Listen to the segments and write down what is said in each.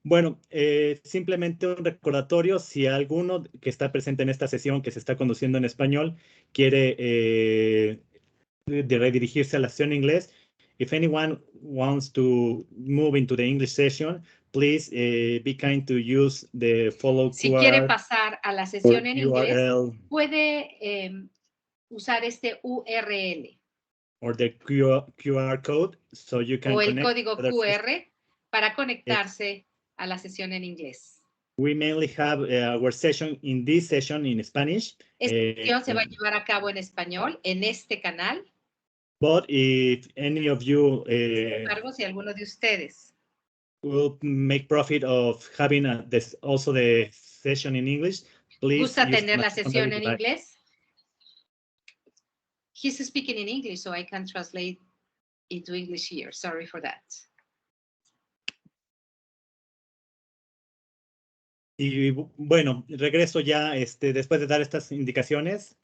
Bueno, simplemente un recordatorio, si alguno que está presente en esta sesión que se está conduciendo en español quiere redirigirse a la sesión en inglés, if anyone wants to move into the English session, please be kind to use the follow Si quiere QR pasar a la sesión en inglés, URL puede usar este URL or the QR code so you can o el connect código to the session. QR para conectarse a la sesión en inglés. We mainly have our session in this session in Spanish. Esta sesión se va a llevar a cabo en español en este canal. But if any of you Sin embargo, si alguno de ustedes will make profit of having also the session in English, please gusta use tener my la secondary sesión en device. inglés. He's speaking in English, so I can translate into English here. Sorry for that. Y bueno, regreso ya después de dar estas indicaciones.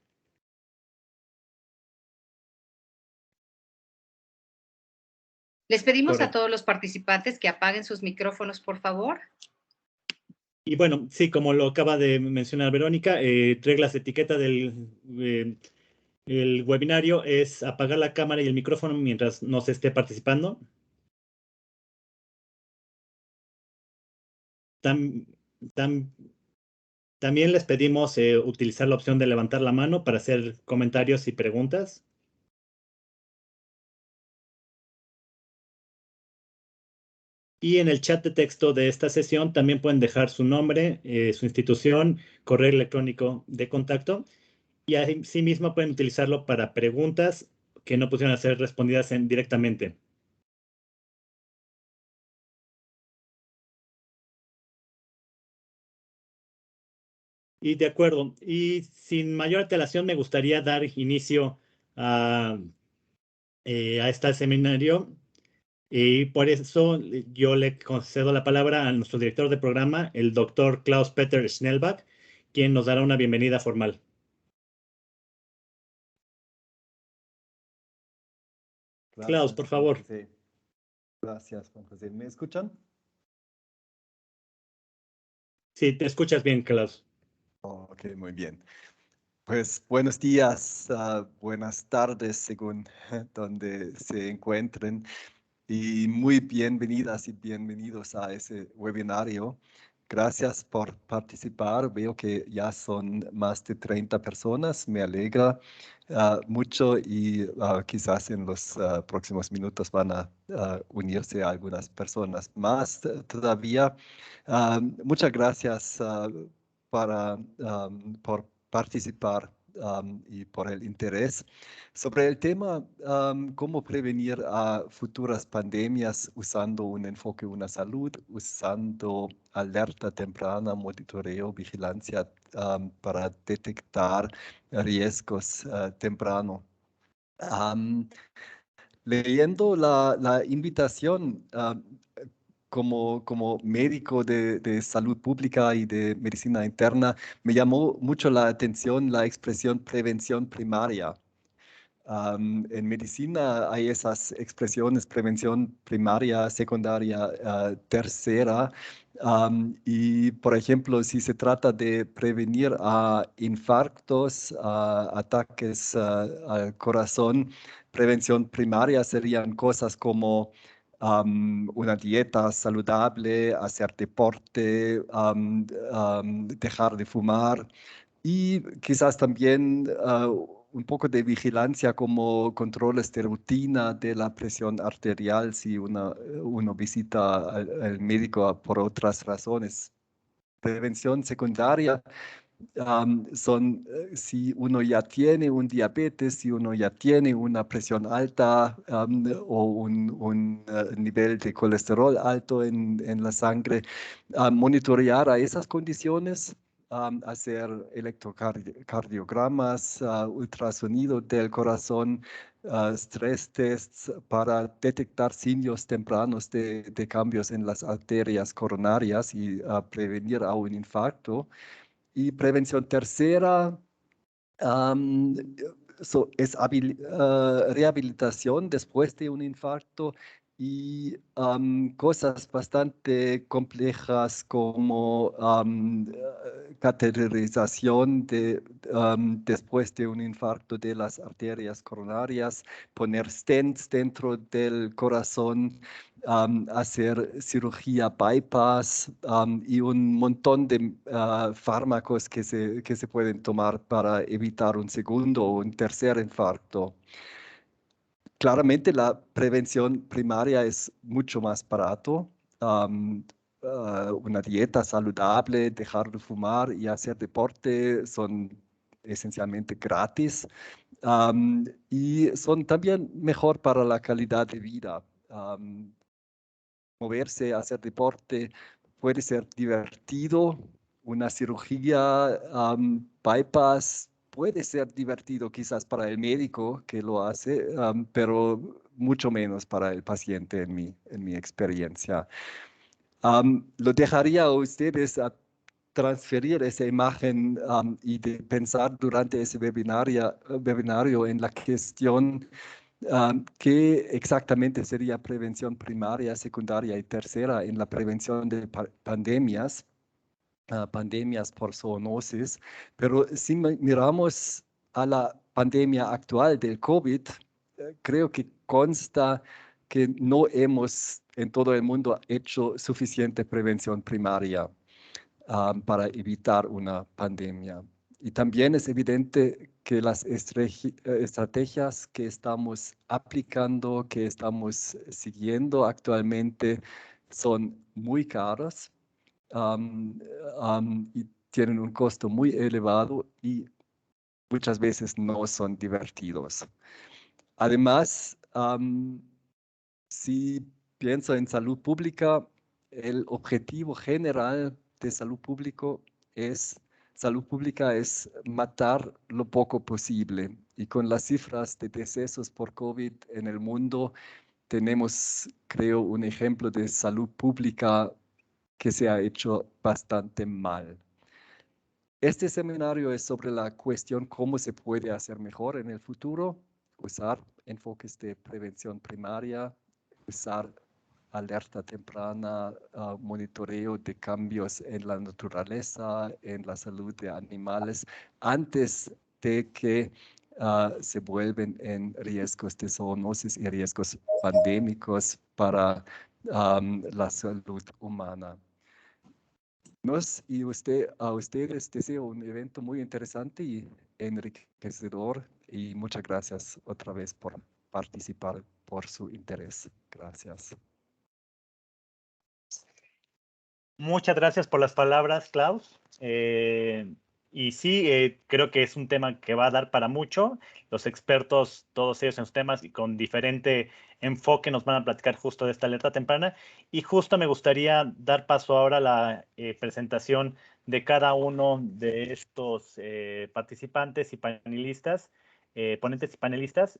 Les pedimos Correcto. a todos los participantes que apaguen sus micrófonos, por favor. Y bueno, sí, como lo acaba de mencionar Verónica, reglas de etiqueta del el webinario es apagar la cámara y el micrófono mientras no se esté participando. También les pedimos utilizar la opción de levantar la mano para hacer comentarios y preguntas. Y en el chat de texto de esta sesión también pueden dejar su nombre, su institución, correo electrónico de contacto. Y asimismo pueden utilizarlo para preguntas que no pudieron ser respondidas directamente. Y de acuerdo. Y sin mayor alteración me gustaría dar inicio a este seminario. Y por eso yo le concedo la palabra a nuestro director de programa, el doctor Klaus-Peter Schnellbach, quien nos dará una bienvenida formal. Gracias, Klaus, por favor. José. Gracias, Juan José. ¿Me escuchan? Sí, te escuchas bien, Klaus. Ok, muy bien. Pues buenos días, buenas tardes, según donde se encuentren. Y muy bienvenidas y bienvenidos a ese webinario. Gracias por participar. Veo que ya son más de 30 personas. Me alegra mucho y quizás en los próximos minutos van a unirse algunas personas más todavía. Muchas gracias por participar y por el interés. Sobre el tema, cómo prevenir a futuras pandemias usando un enfoque una salud, usando alerta temprana, monitoreo, vigilancia para detectar riesgos temprano. Leyendo la invitación, como médico de salud pública y de medicina interna, me llamó mucho la atención la expresión prevención primaria. En medicina hay esas expresiones, prevención primaria, secundaria, tercera. Y, por ejemplo, si se trata de prevenir infartos, ataques al corazón, prevención primaria serían cosas como una dieta saludable, hacer deporte, dejar de fumar y quizás también un poco de vigilancia como controles de rutina de la presión arterial si uno visita al médico por otras razones. Prevención secundaria son si uno ya tiene un diabetes, si uno ya tiene una presión alta o un nivel de colesterol alto en la sangre, monitorear a esas condiciones, hacer electrocardiogramas, ultrasonido del corazón, stress tests para detectar signos tempranos de cambios en las arterias coronarias y prevenir a un infarto. Y prevención tercera es rehabilitación después de un infarto y cosas bastante complejas como cateterización después de un infarto de las arterias coronarias, poner stents dentro del corazón, hacer cirugía bypass y un montón de fármacos que se pueden tomar para evitar un segundo o un tercer infarto. Claramente la prevención primaria es mucho más barato. Una dieta saludable, dejar de fumar y hacer deporte son esencialmente gratis. Y son también mejor para la calidad de vida. Moverse, hacer deporte puede ser divertido. Una cirugía bypass puede ser divertido quizás para el médico que lo hace, pero mucho menos para el paciente en mi experiencia. Lo dejaría a ustedes a transferir esa imagen y de pensar durante ese webinario en la cuestión ¿qué exactamente sería prevención primaria, secundaria y tercera en la prevención de pandemias, pandemias por zoonosis? Pero si miramos a la pandemia actual del COVID, creo que consta que no hemos en todo el mundo hecho suficiente prevención primaria para evitar una pandemia. Y también es evidente que las estrategias que estamos aplicando, que estamos siguiendo actualmente, son muy caras y tienen un costo muy elevado y muchas veces no son divertidos. Además, si pienso en salud pública, el objetivo general de salud pública es matar lo poco posible. Y con las cifras de decesos por COVID en el mundo, tenemos, creo, un ejemplo de salud pública que se ha hecho bastante mal. Este seminario es sobre la cuestión cómo se puede hacer mejor en el futuro, usar enfoques de prevención primaria, usar alerta temprana, monitoreo de cambios en la naturaleza, en la salud de animales, antes de que se vuelven en riesgos de zoonosis y riesgos pandémicos para la salud humana. Y a ustedes deseo un evento muy interesante y enriquecedor y muchas gracias otra vez por participar, por su interés. Gracias. Muchas gracias por las palabras, Klaus. Y sí, creo que es un tema que va a dar para mucho. Los expertos, todos ellos en sus temas y con diferente enfoque, nos van a platicar justo de esta alerta temprana. Y justo me gustaría dar paso ahora a la presentación de cada uno de estos participantes y panelistas, ponentes y panelistas,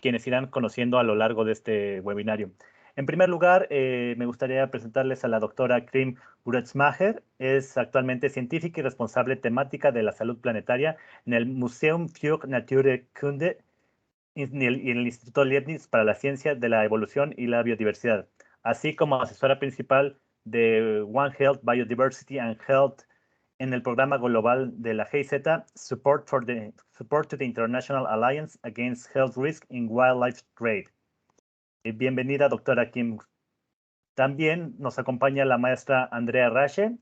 quienes irán conociendo a lo largo de este webinario. En primer lugar, me gustaría presentarles a la doctora Krim Grutzmacher. Es actualmente científica y responsable temática de la salud planetaria en el Museum für Naturkunde y en el Instituto Leibniz para la Ciencia de la Evolución y la Biodiversidad, así como asesora principal de One Health Biodiversity and Health en el programa global de la GIZ, Support to the International Alliance Against Health Risk in Wildlife Trade. Bienvenida, doctora Kim. También nos acompaña la maestra Andrea Rache,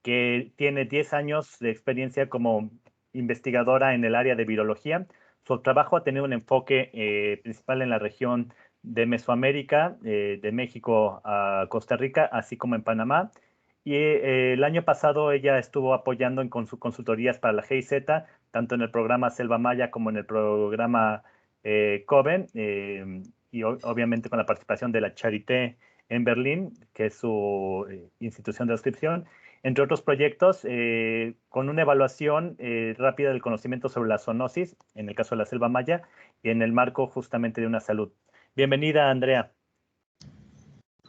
que tiene 10 años de experiencia como investigadora en el área de virología. Su trabajo ha tenido un enfoque principal en la región de Mesoamérica, de México a Costa Rica, así como en Panamá. Y el año pasado ella estuvo apoyando en consultorías para la GIZ, tanto en el programa Selva Maya como en el programa COVEN, y obviamente con la participación de la Charité en Berlín, que es su institución de adscripción, entre otros proyectos, con una evaluación rápida del conocimiento sobre la zoonosis, en el caso de la selva maya, y en el marco justamente de una salud. Bienvenida, Andrea.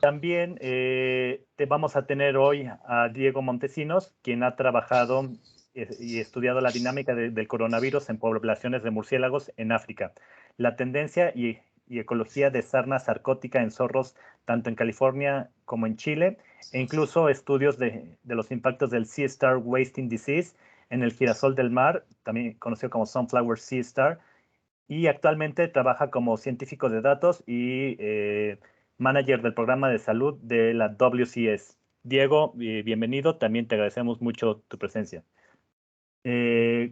También te vamos a tener hoy a Diego Montesinos, quien ha trabajado y estudiado la dinámica del coronavirus en poblaciones de murciélagos en África, la tendencia y y ecología de sarna sarcótica en zorros, tanto en California como en Chile, e incluso estudios de los impactos del Sea Star Wasting Disease en el girasol del mar, también conocido como Sunflower Sea Star, y actualmente trabaja como científico de datos y manager del programa de salud de la WCS. Diego, bienvenido, también te agradecemos mucho tu presencia.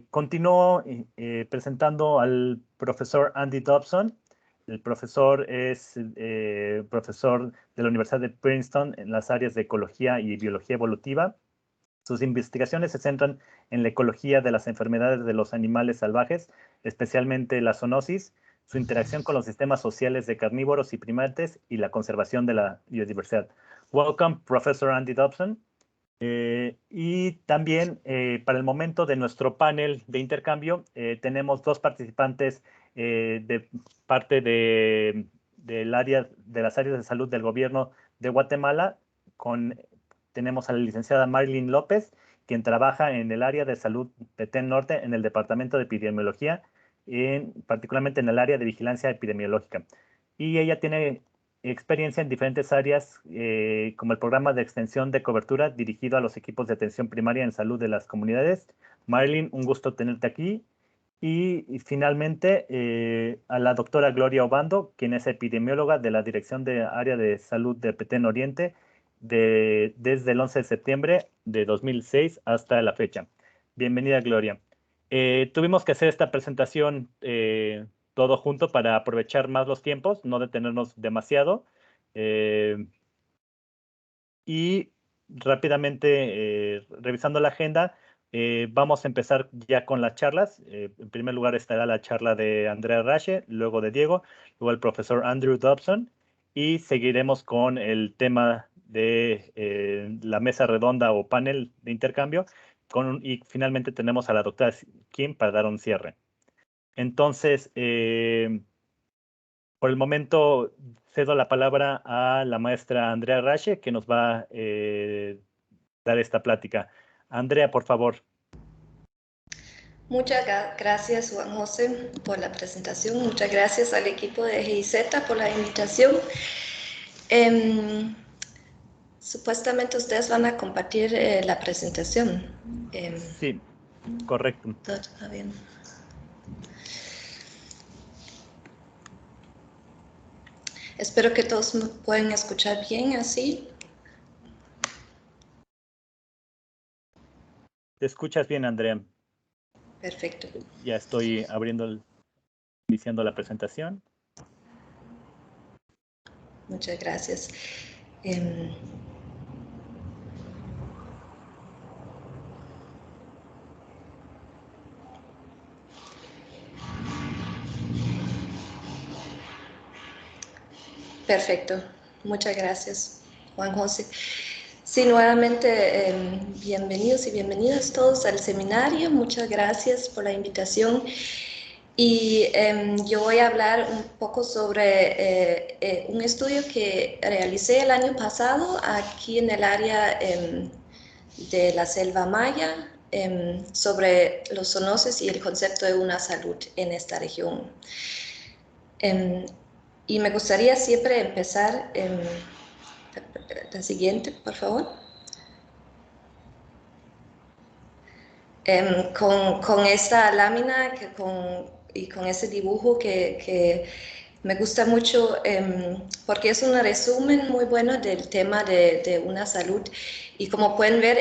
Continúo presentando al profesor Andy Dobson. El profesor es profesor de la Universidad de Princeton en las áreas de ecología y biología evolutiva. Sus investigaciones se centran en la ecología de las enfermedades de los animales salvajes, especialmente la zoonosis, su interacción con los sistemas sociales de carnívoros y primates y la conservación de la biodiversidad. Welcome, Professor Andy Dobson. Y también para el momento de nuestro panel de intercambio tenemos dos participantes de parte del área de las áreas de salud del gobierno de Guatemala. Tenemos a la licenciada Marilyn López, quien trabaja en el área de salud Petén Norte en el Departamento de Epidemiología, particularmente en el área de vigilancia epidemiológica. Y ella tiene experiencia en diferentes áreas, como el programa de extensión de cobertura dirigido a los equipos de atención primaria en salud de las comunidades. Marilyn, un gusto tenerte aquí. Y finalmente a la doctora Gloria Obando, quien es epidemióloga de la Dirección de Área de Salud de Petén Oriente desde el 11 de septiembre de 2006 hasta la fecha. Bienvenida, Gloria. Tuvimos que hacer esta presentación todo junto para aprovechar más los tiempos, no detenernos demasiado. Y rápidamente, revisando la agenda, vamos a empezar ya con las charlas. En primer lugar estará la charla de Andrea Rache, luego de Diego, luego el profesor Andrew Dobson, y seguiremos con el tema de la mesa redonda o panel de intercambio, y finalmente tenemos a la doctora Kim para dar un cierre. Entonces, por el momento cedo la palabra a la maestra Andrea Rache, que nos va a dar esta plática. Andrea, por favor. Muchas gracias, Juan José, por la presentación. Muchas gracias al equipo de GIZ por la invitación. Supuestamente ustedes van a compartir la presentación. Sí, correcto. Todo está bien. Espero que todos me puedan escuchar bien así. Te escuchas bien, Andrea. Perfecto. Ya estoy iniciando la presentación. Muchas gracias. Perfecto. Muchas gracias, Juan José. Sí, nuevamente bienvenidos y bienvenidas todos al seminario. Muchas gracias por la invitación. Y yo voy a hablar un poco sobre un estudio que realicé el año pasado aquí en el área de la selva maya sobre los zoonosis y el concepto de una salud en esta región. Y me gustaría siempre empezar, la siguiente, por favor. Con esta lámina y con ese dibujo que me gusta mucho porque es un resumen muy bueno del tema de una salud. Y como pueden ver,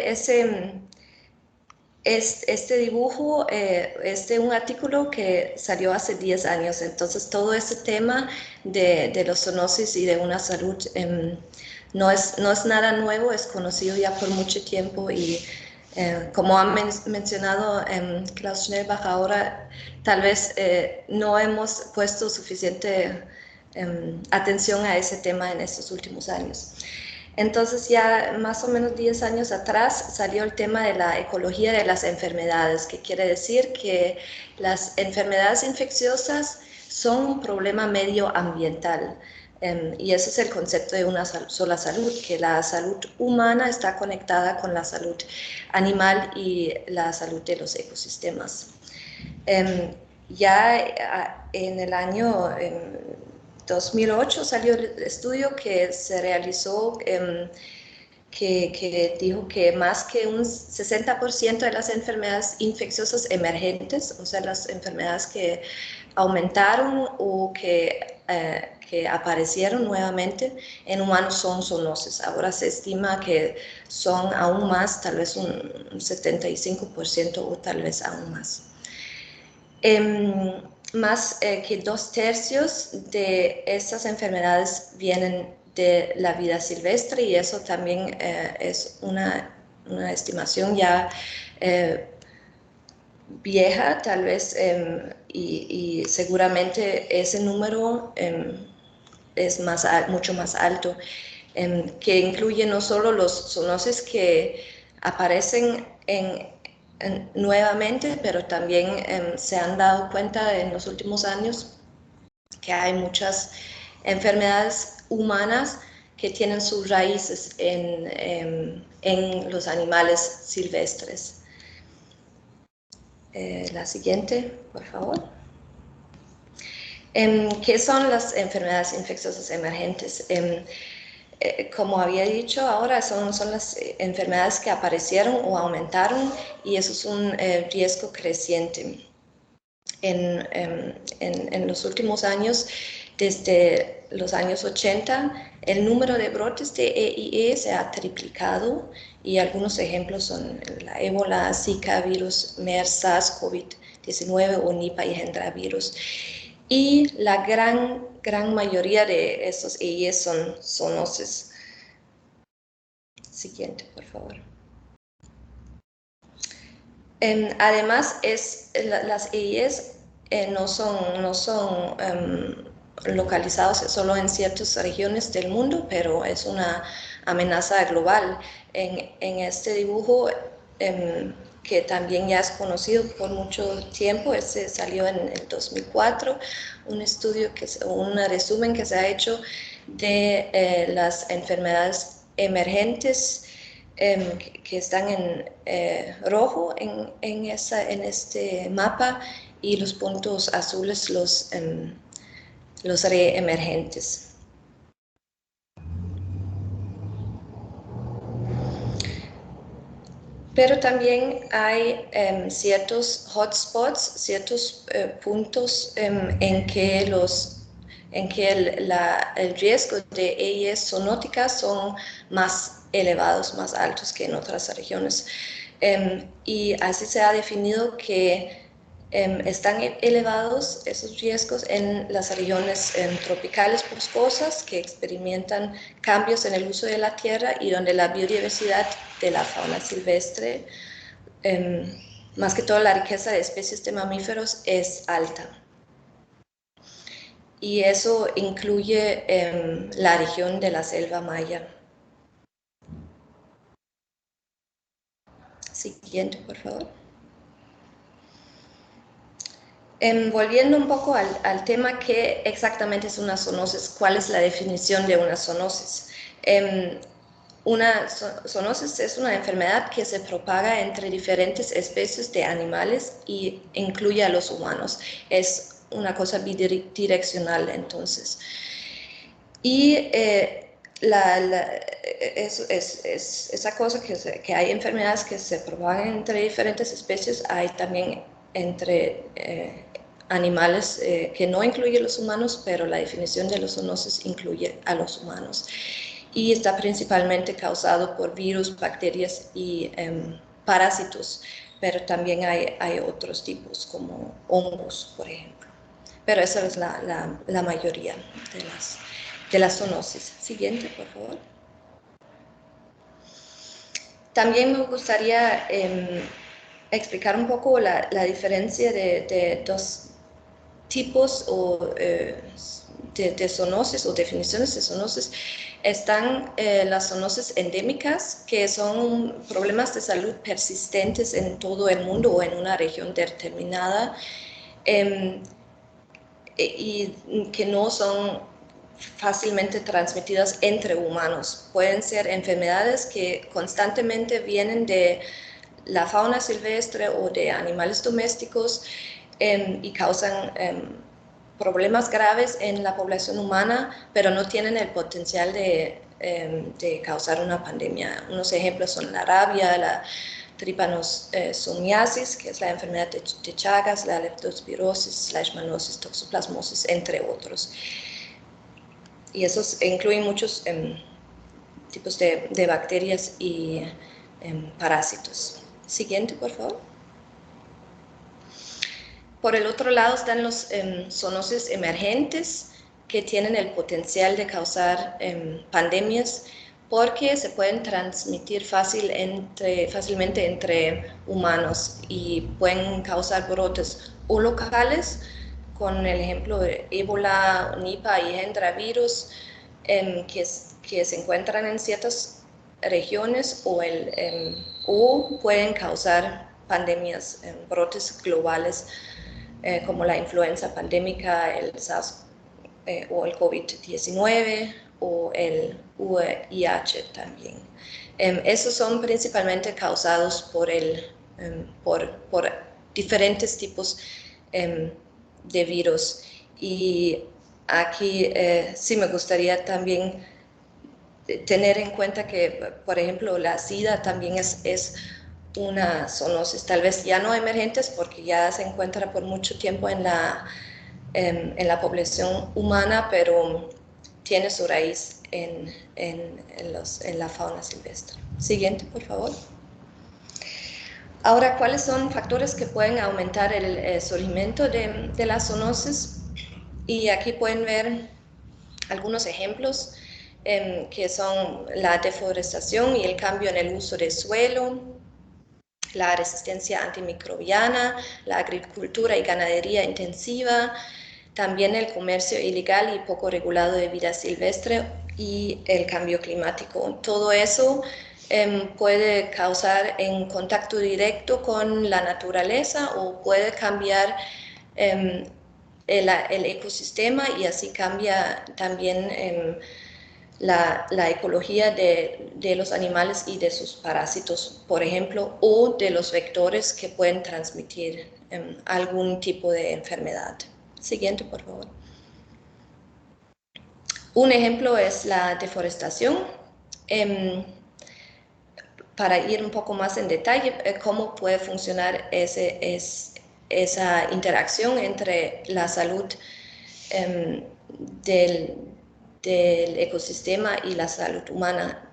este dibujo es de un artículo que salió hace 10 años. Entonces todo ese tema de los zoonosis y de una salud no es nada nuevo, es conocido ya por mucho tiempo y como ha mencionado Klaus Schnellbach ahora, tal vez no hemos puesto suficiente atención a ese tema en estos últimos años. Entonces ya más o menos 10 años atrás salió el tema de la ecología de las enfermedades, que quiere decir que las enfermedades infecciosas son un problema medioambiental. Y ese es el concepto de una sola salud, que la salud humana está conectada con la salud animal y la salud de los ecosistemas. Ya en el año 2008 salió el estudio que se realizó que dijo que más que un 60% de las enfermedades infecciosas emergentes, o sea, las enfermedades que aumentaron o que aparecieron nuevamente en humanos son zoonoses. Ahora se estima que son aún más, tal vez un 75% o tal vez aún más. Más que 2/3 de estas enfermedades vienen de la vida silvestre y eso también es una estimación ya vieja tal vez y seguramente ese número es mucho más alto, que incluye no solo los zoonoses que aparecen nuevamente, pero también se han dado cuenta en los últimos años que hay muchas enfermedades humanas que tienen sus raíces en los animales silvestres. La siguiente, por favor. ¿Qué son las enfermedades infecciosas emergentes? Como había dicho, ahora son las enfermedades que aparecieron o aumentaron y eso es un riesgo creciente. En los últimos años, desde los años 80, el número de brotes de EIE se ha triplicado y algunos ejemplos son la ébola, Zika virus, MERS, SARS, COVID-19 o Nipah y Hendra virus. Y la gran mayoría de estos EIE son zoonoses. Siguiente, por favor. Además, las EIEs no son localizados solo en ciertas regiones del mundo, pero es una amenaza global. En este dibujo, que también ya es conocido por mucho tiempo, salió en el 2004, un estudio, un resumen que se ha hecho de las enfermedades emergentes que están en rojo en este mapa y los puntos azules los reemergentes. Pero también hay ciertos hotspots, ciertos puntos en que el riesgo de EIEs zoonóticas son más elevados, más altos que en otras regiones. Y así se ha definido que están elevados esos riesgos en las regiones tropicales boscosas que experimentan cambios en el uso de la tierra y donde la biodiversidad de la fauna silvestre, más que todo la riqueza de especies de mamíferos, es alta. Y eso incluye la región de la selva maya. Siguiente, por favor. Volviendo un poco al tema, ¿qué exactamente es una zoonosis? ¿Cuál es la definición de una zoonosis? Una zoonosis es una enfermedad que se propaga entre diferentes especies de animales y incluye a los humanos. Es una cosa bidireccional, entonces. Y esa cosa que hay enfermedades que se propagan entre diferentes especies, hay también entre animales que no incluye los humanos, pero la definición de los zoonosis incluye a los humanos. Y está principalmente causado por virus, bacterias y parásitos, pero también hay otros tipos como hongos, por ejemplo. Pero esa es la mayoría de las zoonosis. Siguiente, por favor. También me gustaría explicar un poco la diferencia de dos tipos de zoonosis o definiciones de zoonosis. Están las zoonosis endémicas, que son problemas de salud persistentes en todo el mundo o en una región determinada y que no son fácilmente transmitidas entre humanos. Pueden ser enfermedades que constantemente vienen de la fauna silvestre o de animales domésticos y causan problemas graves en la población humana, pero no tienen el potencial de causar una pandemia. Unos ejemplos son la rabia, la trypanosomiasis, que es la enfermedad de Chagas, la leptospirosis, la leishmaniasis, toxoplasmosis, entre otros. Y esos incluyen muchos tipos de bacterias y parásitos. Siguiente, por favor. Por el otro lado están los zoonosis emergentes, que tienen el potencial de causar pandemias porque se pueden transmitir fácilmente entre humanos y pueden causar brotes o locales, con el ejemplo de ébola, Nipah y Hendra virus, que se encuentran en ciertas regiones, o pueden causar pandemias, brotes globales, como la influenza pandémica, el SARS o el COVID-19 o el VIH también. Esos son principalmente causados por diferentes tipos de virus. Y aquí sí me gustaría también tener en cuenta que, por ejemplo, la SIDA también es una zoonosis, tal vez ya no emergentes porque ya se encuentra por mucho tiempo en la población humana, pero tiene su raíz en la fauna silvestre. Siguiente, por favor. Ahora, ¿cuáles son factores que pueden aumentar el surgimiento de la zoonosis? Y aquí pueden ver algunos ejemplos que son la deforestación y el cambio en el uso del suelo, la resistencia antimicrobiana, la agricultura y ganadería intensiva, también el comercio ilegal y poco regulado de vida silvestre y el cambio climático. Todo eso puede causar en contacto directo con la naturaleza o puede cambiar el ecosistema, y así cambia también la ecología de los animales y de sus parásitos, por ejemplo, o de los vectores que pueden transmitir algún tipo de enfermedad. Siguiente, por favor. Un ejemplo es la deforestación. Para ir un poco más en detalle, cómo puede funcionar esa interacción entre la salud del ecosistema y la salud humana.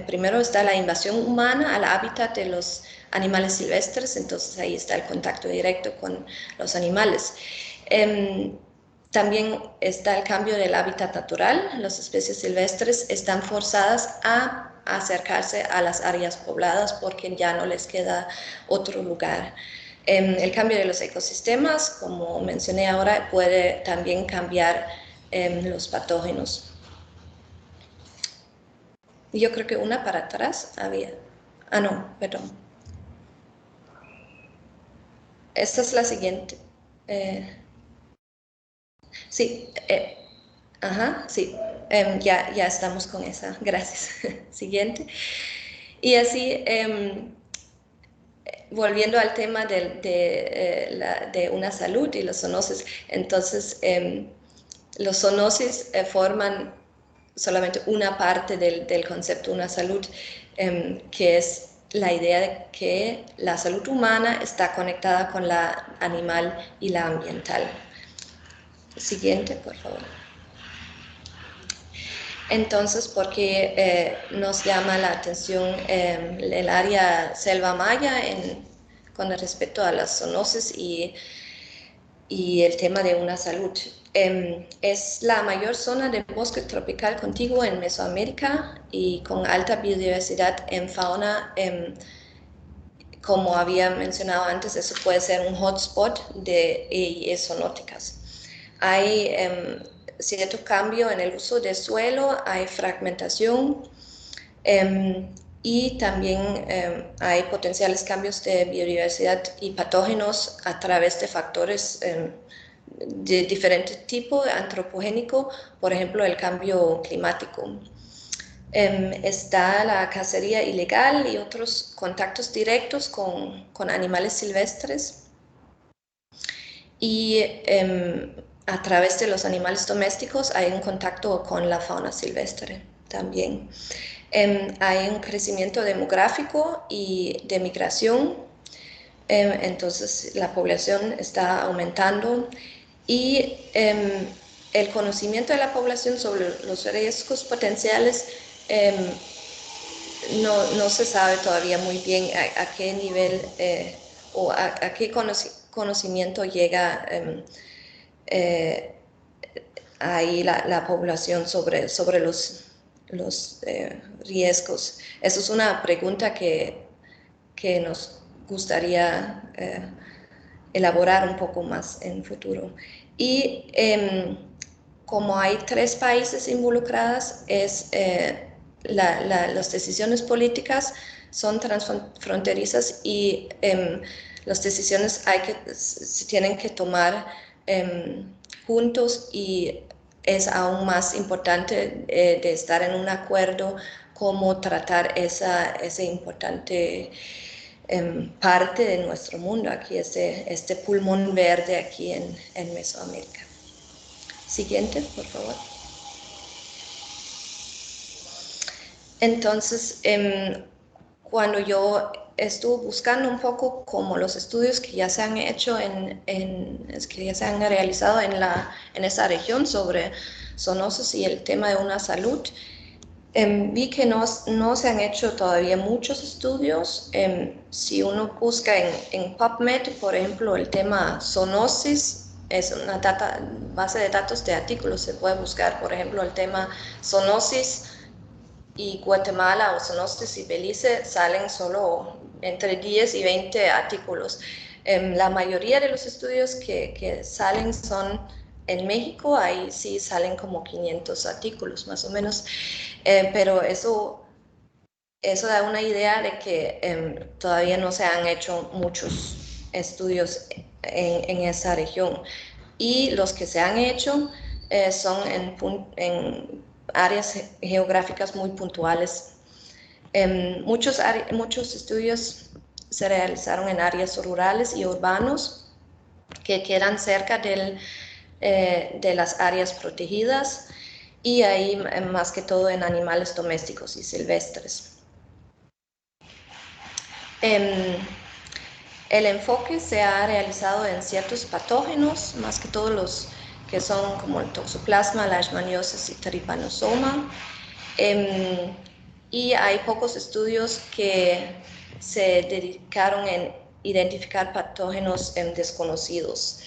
Primero está la invasión humana al hábitat de los animales silvestres, entonces ahí está el contacto directo con los animales. También está el cambio del hábitat natural. Las especies silvestres están forzadas a acercarse a las áreas pobladas porque ya no les queda otro lugar. El cambio de los ecosistemas, como mencioné ahora, puede también cambiar los patógenos. Yo creo que una para atrás había. No, perdón. Esta es la siguiente. Sí, sí, ya estamos con esa. Gracias. Siguiente. Y así, volviendo al tema de una salud y los zoonosis, entonces los zoonosis forman solamente una parte del concepto de una salud, que es la idea de que la salud humana está conectada con la animal y la ambiental. Siguiente, por favor. Entonces, ¿por qué nos llama la atención el área selva maya con respecto a las zoonosis y el tema de una salud? Es la mayor zona de bosque tropical contiguo en Mesoamérica y con alta biodiversidad en fauna. Como había mencionado antes, eso puede ser un hotspot de EIE zoonóticas. Hay cierto cambio en el uso del suelo, hay fragmentación y también hay potenciales cambios de biodiversidad y patógenos a través de factores de diferente tipo, antropogénico, por ejemplo, el cambio climático. Está la cacería ilegal y otros contactos directos con animales silvestres. Y a través de los animales domésticos hay un contacto con la fauna silvestre también. Hay un crecimiento demográfico y de migración, entonces la población está aumentando y el conocimiento de la población sobre los riesgos potenciales no se sabe todavía muy bien a qué nivel o a qué conocimiento llega ahí la población sobre los riesgos. Eso es una pregunta que nos gustaría elaborar un poco más en el futuro. Y como hay 3 países involucrados, las decisiones políticas son transfronterizas y las decisiones se tienen que tomar juntos y es aún más importante de estar en un acuerdo cómo tratar ese importante parte de nuestro mundo, aquí este pulmón verde aquí en Mesoamérica. Siguiente, por favor. Entonces, cuando yo estuve buscando un poco como los estudios que ya se han hecho, que ya se han realizado en esa región sobre zoonosis y el tema de una salud, vi que no se han hecho todavía muchos estudios. Si uno busca en PubMed, por ejemplo, el tema zoonosis, es una base de datos de artículos, se puede buscar, por ejemplo, el tema zoonosis y Guatemala o zoonosis y Belice, salen solo entre 10 y 20 artículos. La mayoría de los estudios que salen son en México, ahí sí salen como 500 artículos más o menos, pero eso da una idea de que todavía no se han hecho muchos estudios en esa región. Y los que se han hecho son en áreas geográficas muy puntuales. Muchos estudios se realizaron en áreas rurales y urbanos que quedan cerca de las áreas protegidas y ahí más que todo en animales domésticos y silvestres. El enfoque se ha realizado en ciertos patógenos, más que todos los que son como el toxoplasma, la leishmaniosis y trypanosoma. Y hay pocos estudios que se dedicaron en identificar patógenos desconocidos.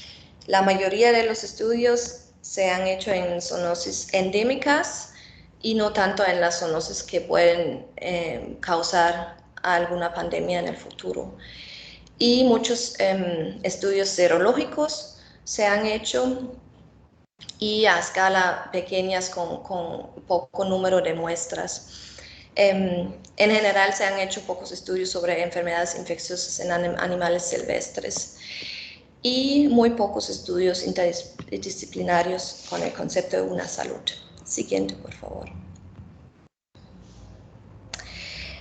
La mayoría de los estudios se han hecho en zoonosis endémicas y no tanto en las zoonosis que pueden causar alguna pandemia en el futuro. Y muchos estudios serológicos se han hecho y a escala pequeñas con poco número de muestras. En general se han hecho pocos estudios sobre enfermedades infecciosas en animales silvestres y muy pocos estudios interdisciplinarios con el concepto de una salud. Siguiente, por favor.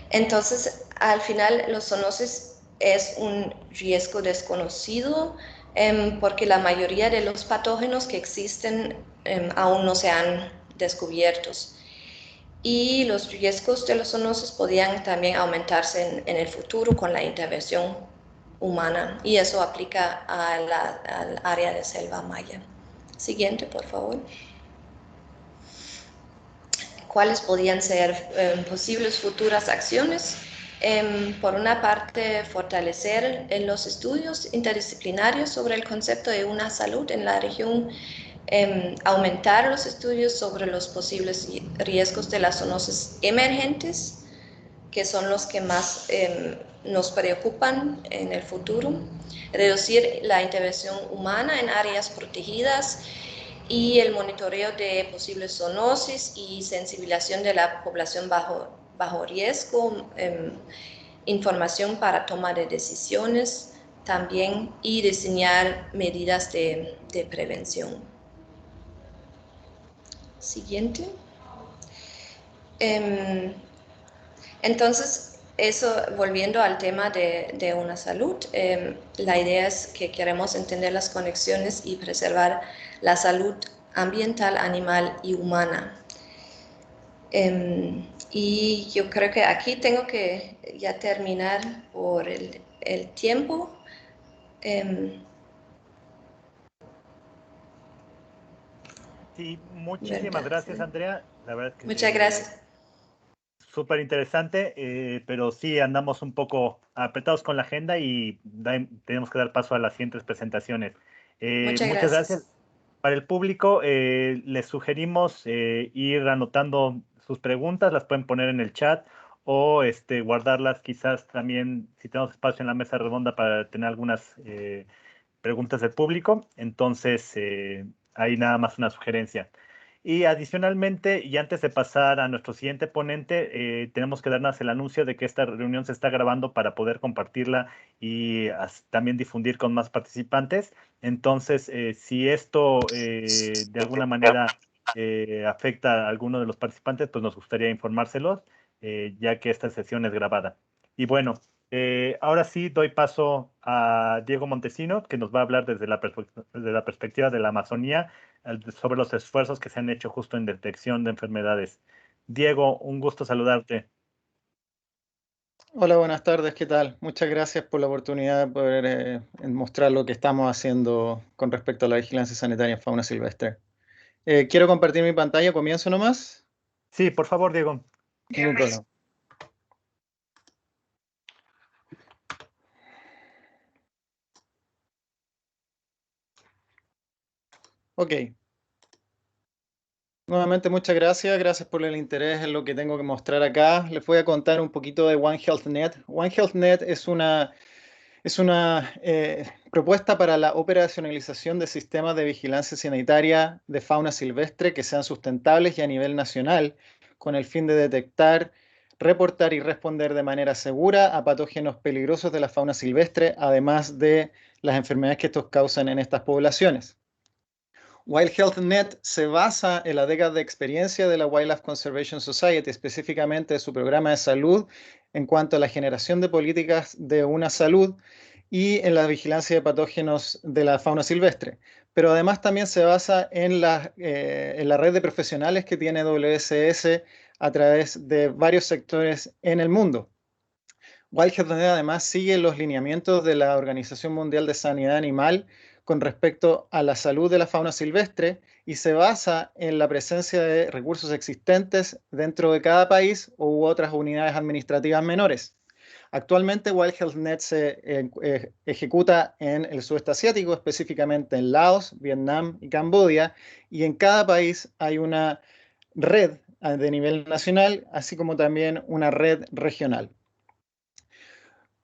Entonces, al final, los zoonosis es un riesgo desconocido porque la mayoría de los patógenos que existen aún no se han descubiertos. Y los riesgos de los zoonosis podrían también aumentarse en el futuro con la intervención humana, y eso aplica al área de selva maya. Siguiente, por favor. ¿Cuáles podrían ser posibles futuras acciones? Por una parte, fortalecer los estudios interdisciplinarios sobre el concepto de una salud en la región, aumentar los estudios sobre los posibles riesgos de las zoonosis emergentes, que son los que más nos preocupan en el futuro, reducir la intervención humana en áreas protegidas y el monitoreo de posibles zoonosis y sensibilización de la población bajo riesgo, información para toma de decisiones también y diseñar medidas de prevención. Siguiente. Entonces, eso, volviendo al tema de una salud, la idea es que queremos entender las conexiones y preservar la salud ambiental, animal y humana. Y yo creo que aquí tengo que ya terminar por el tiempo. Sí, muchísimas ¿Verdad? gracias, Sí. Andrea. La verdad es que Muchas gracias. súper interesante, pero sí andamos un poco apretados con la agenda y tenemos que dar paso a las siguientes presentaciones. Muchas Muchas gracias. gracias. Para el público, les sugerimos ir anotando sus preguntas, las pueden poner en el chat o guardarlas quizás también, si tenemos espacio en la mesa redonda para tener algunas preguntas del público. Entonces, ahí nada más una sugerencia. Y adicionalmente, y antes de pasar a nuestro siguiente ponente, tenemos que darnos el anuncio de que esta reunión se está grabando para poder compartirla y también difundir con más participantes. Entonces, si esto de alguna manera afecta a alguno de los participantes, pues nos gustaría informárselos, ya que esta sesión es grabada. Y bueno, ahora sí doy paso a Diego Montesino, que nos va a hablar desde la perspectiva de la Amazonía sobre los esfuerzos que se han hecho justo en detección de enfermedades. Diego, un gusto saludarte. Hola, buenas tardes, ¿qué tal? Muchas gracias por la oportunidad de poder mostrar lo que estamos haciendo con respecto a la vigilancia sanitaria en fauna silvestre. Quiero compartir mi pantalla, ¿comienzo nomás? Sí, por favor, Diego. Ningún problema. Ok. Nuevamente muchas gracias, gracias por el interés en lo que tengo que mostrar acá. Les voy a contar un poquito de One Health Net. One Health Net es una propuesta para la operacionalización de sistemas de vigilancia sanitaria de fauna silvestre que sean sustentables y a nivel nacional, con el fin de detectar, reportar y responder de manera segura a patógenos peligrosos de la fauna silvestre, además de las enfermedades que estos causan en estas poblaciones. Wild Health Net se basa en la década de experiencia de la Wildlife Conservation Society, específicamente de su programa de salud en cuanto a la generación de políticas de una salud y en la vigilancia de patógenos de la fauna silvestre. Pero además también se basa en la red de profesionales que tiene WCS a través de varios sectores en el mundo. Wild Health Net además sigue los lineamientos de la Organización Mundial de Sanidad Animal con respecto a la salud de la fauna silvestre y se basa en la presencia de recursos existentes dentro de cada país u otras unidades administrativas menores. Actualmente Wild Health Net se ejecuta en el sudeste asiático, específicamente en Laos, Vietnam y Camboya, y en cada país hay una red de nivel nacional, así como también una red regional.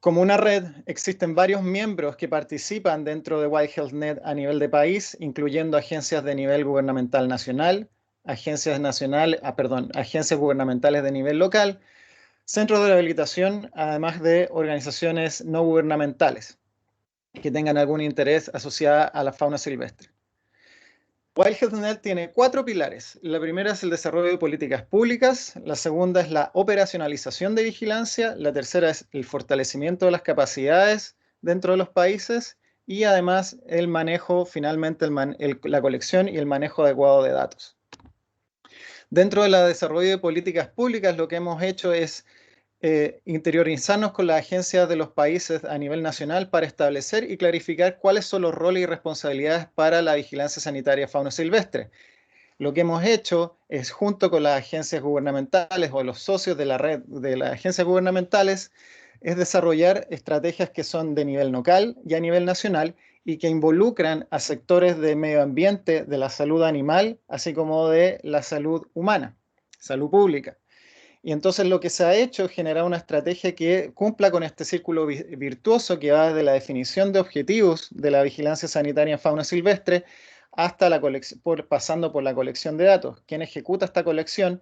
Como una red, existen varios miembros que participan dentro de Wild Health Net a nivel de país, incluyendo agencias de nivel gubernamental nacional, agencias gubernamentales de nivel local, centros de rehabilitación, además de organizaciones no gubernamentales que tengan algún interés asociado a la fauna silvestre. Wild Health Net tiene 4 pilares. La primera es el desarrollo de políticas públicas, la segunda es la operacionalización de vigilancia, la tercera es el fortalecimiento de las capacidades dentro de los países y además el manejo, finalmente la colección y el manejo adecuado de datos. Dentro del desarrollo de políticas públicas lo que hemos hecho es interiorizarnos con las agencias de los países a nivel nacional para establecer y clarificar cuáles son los roles y responsabilidades para la vigilancia sanitaria fauna silvestre. Lo que hemos hecho es, junto con las agencias gubernamentales o los socios de la red de las agencias gubernamentales, es desarrollar estrategias que son de nivel local y a nivel nacional y que involucran a sectores de medio ambiente, de la salud animal, así como de la salud humana, salud pública. Y entonces lo que se ha hecho es generar una estrategia que cumpla con este círculo virtuoso que va desde la definición de objetivos de la vigilancia sanitaria en fauna silvestre hasta la pasando por la colección de datos. ¿Quién ejecuta esta colección?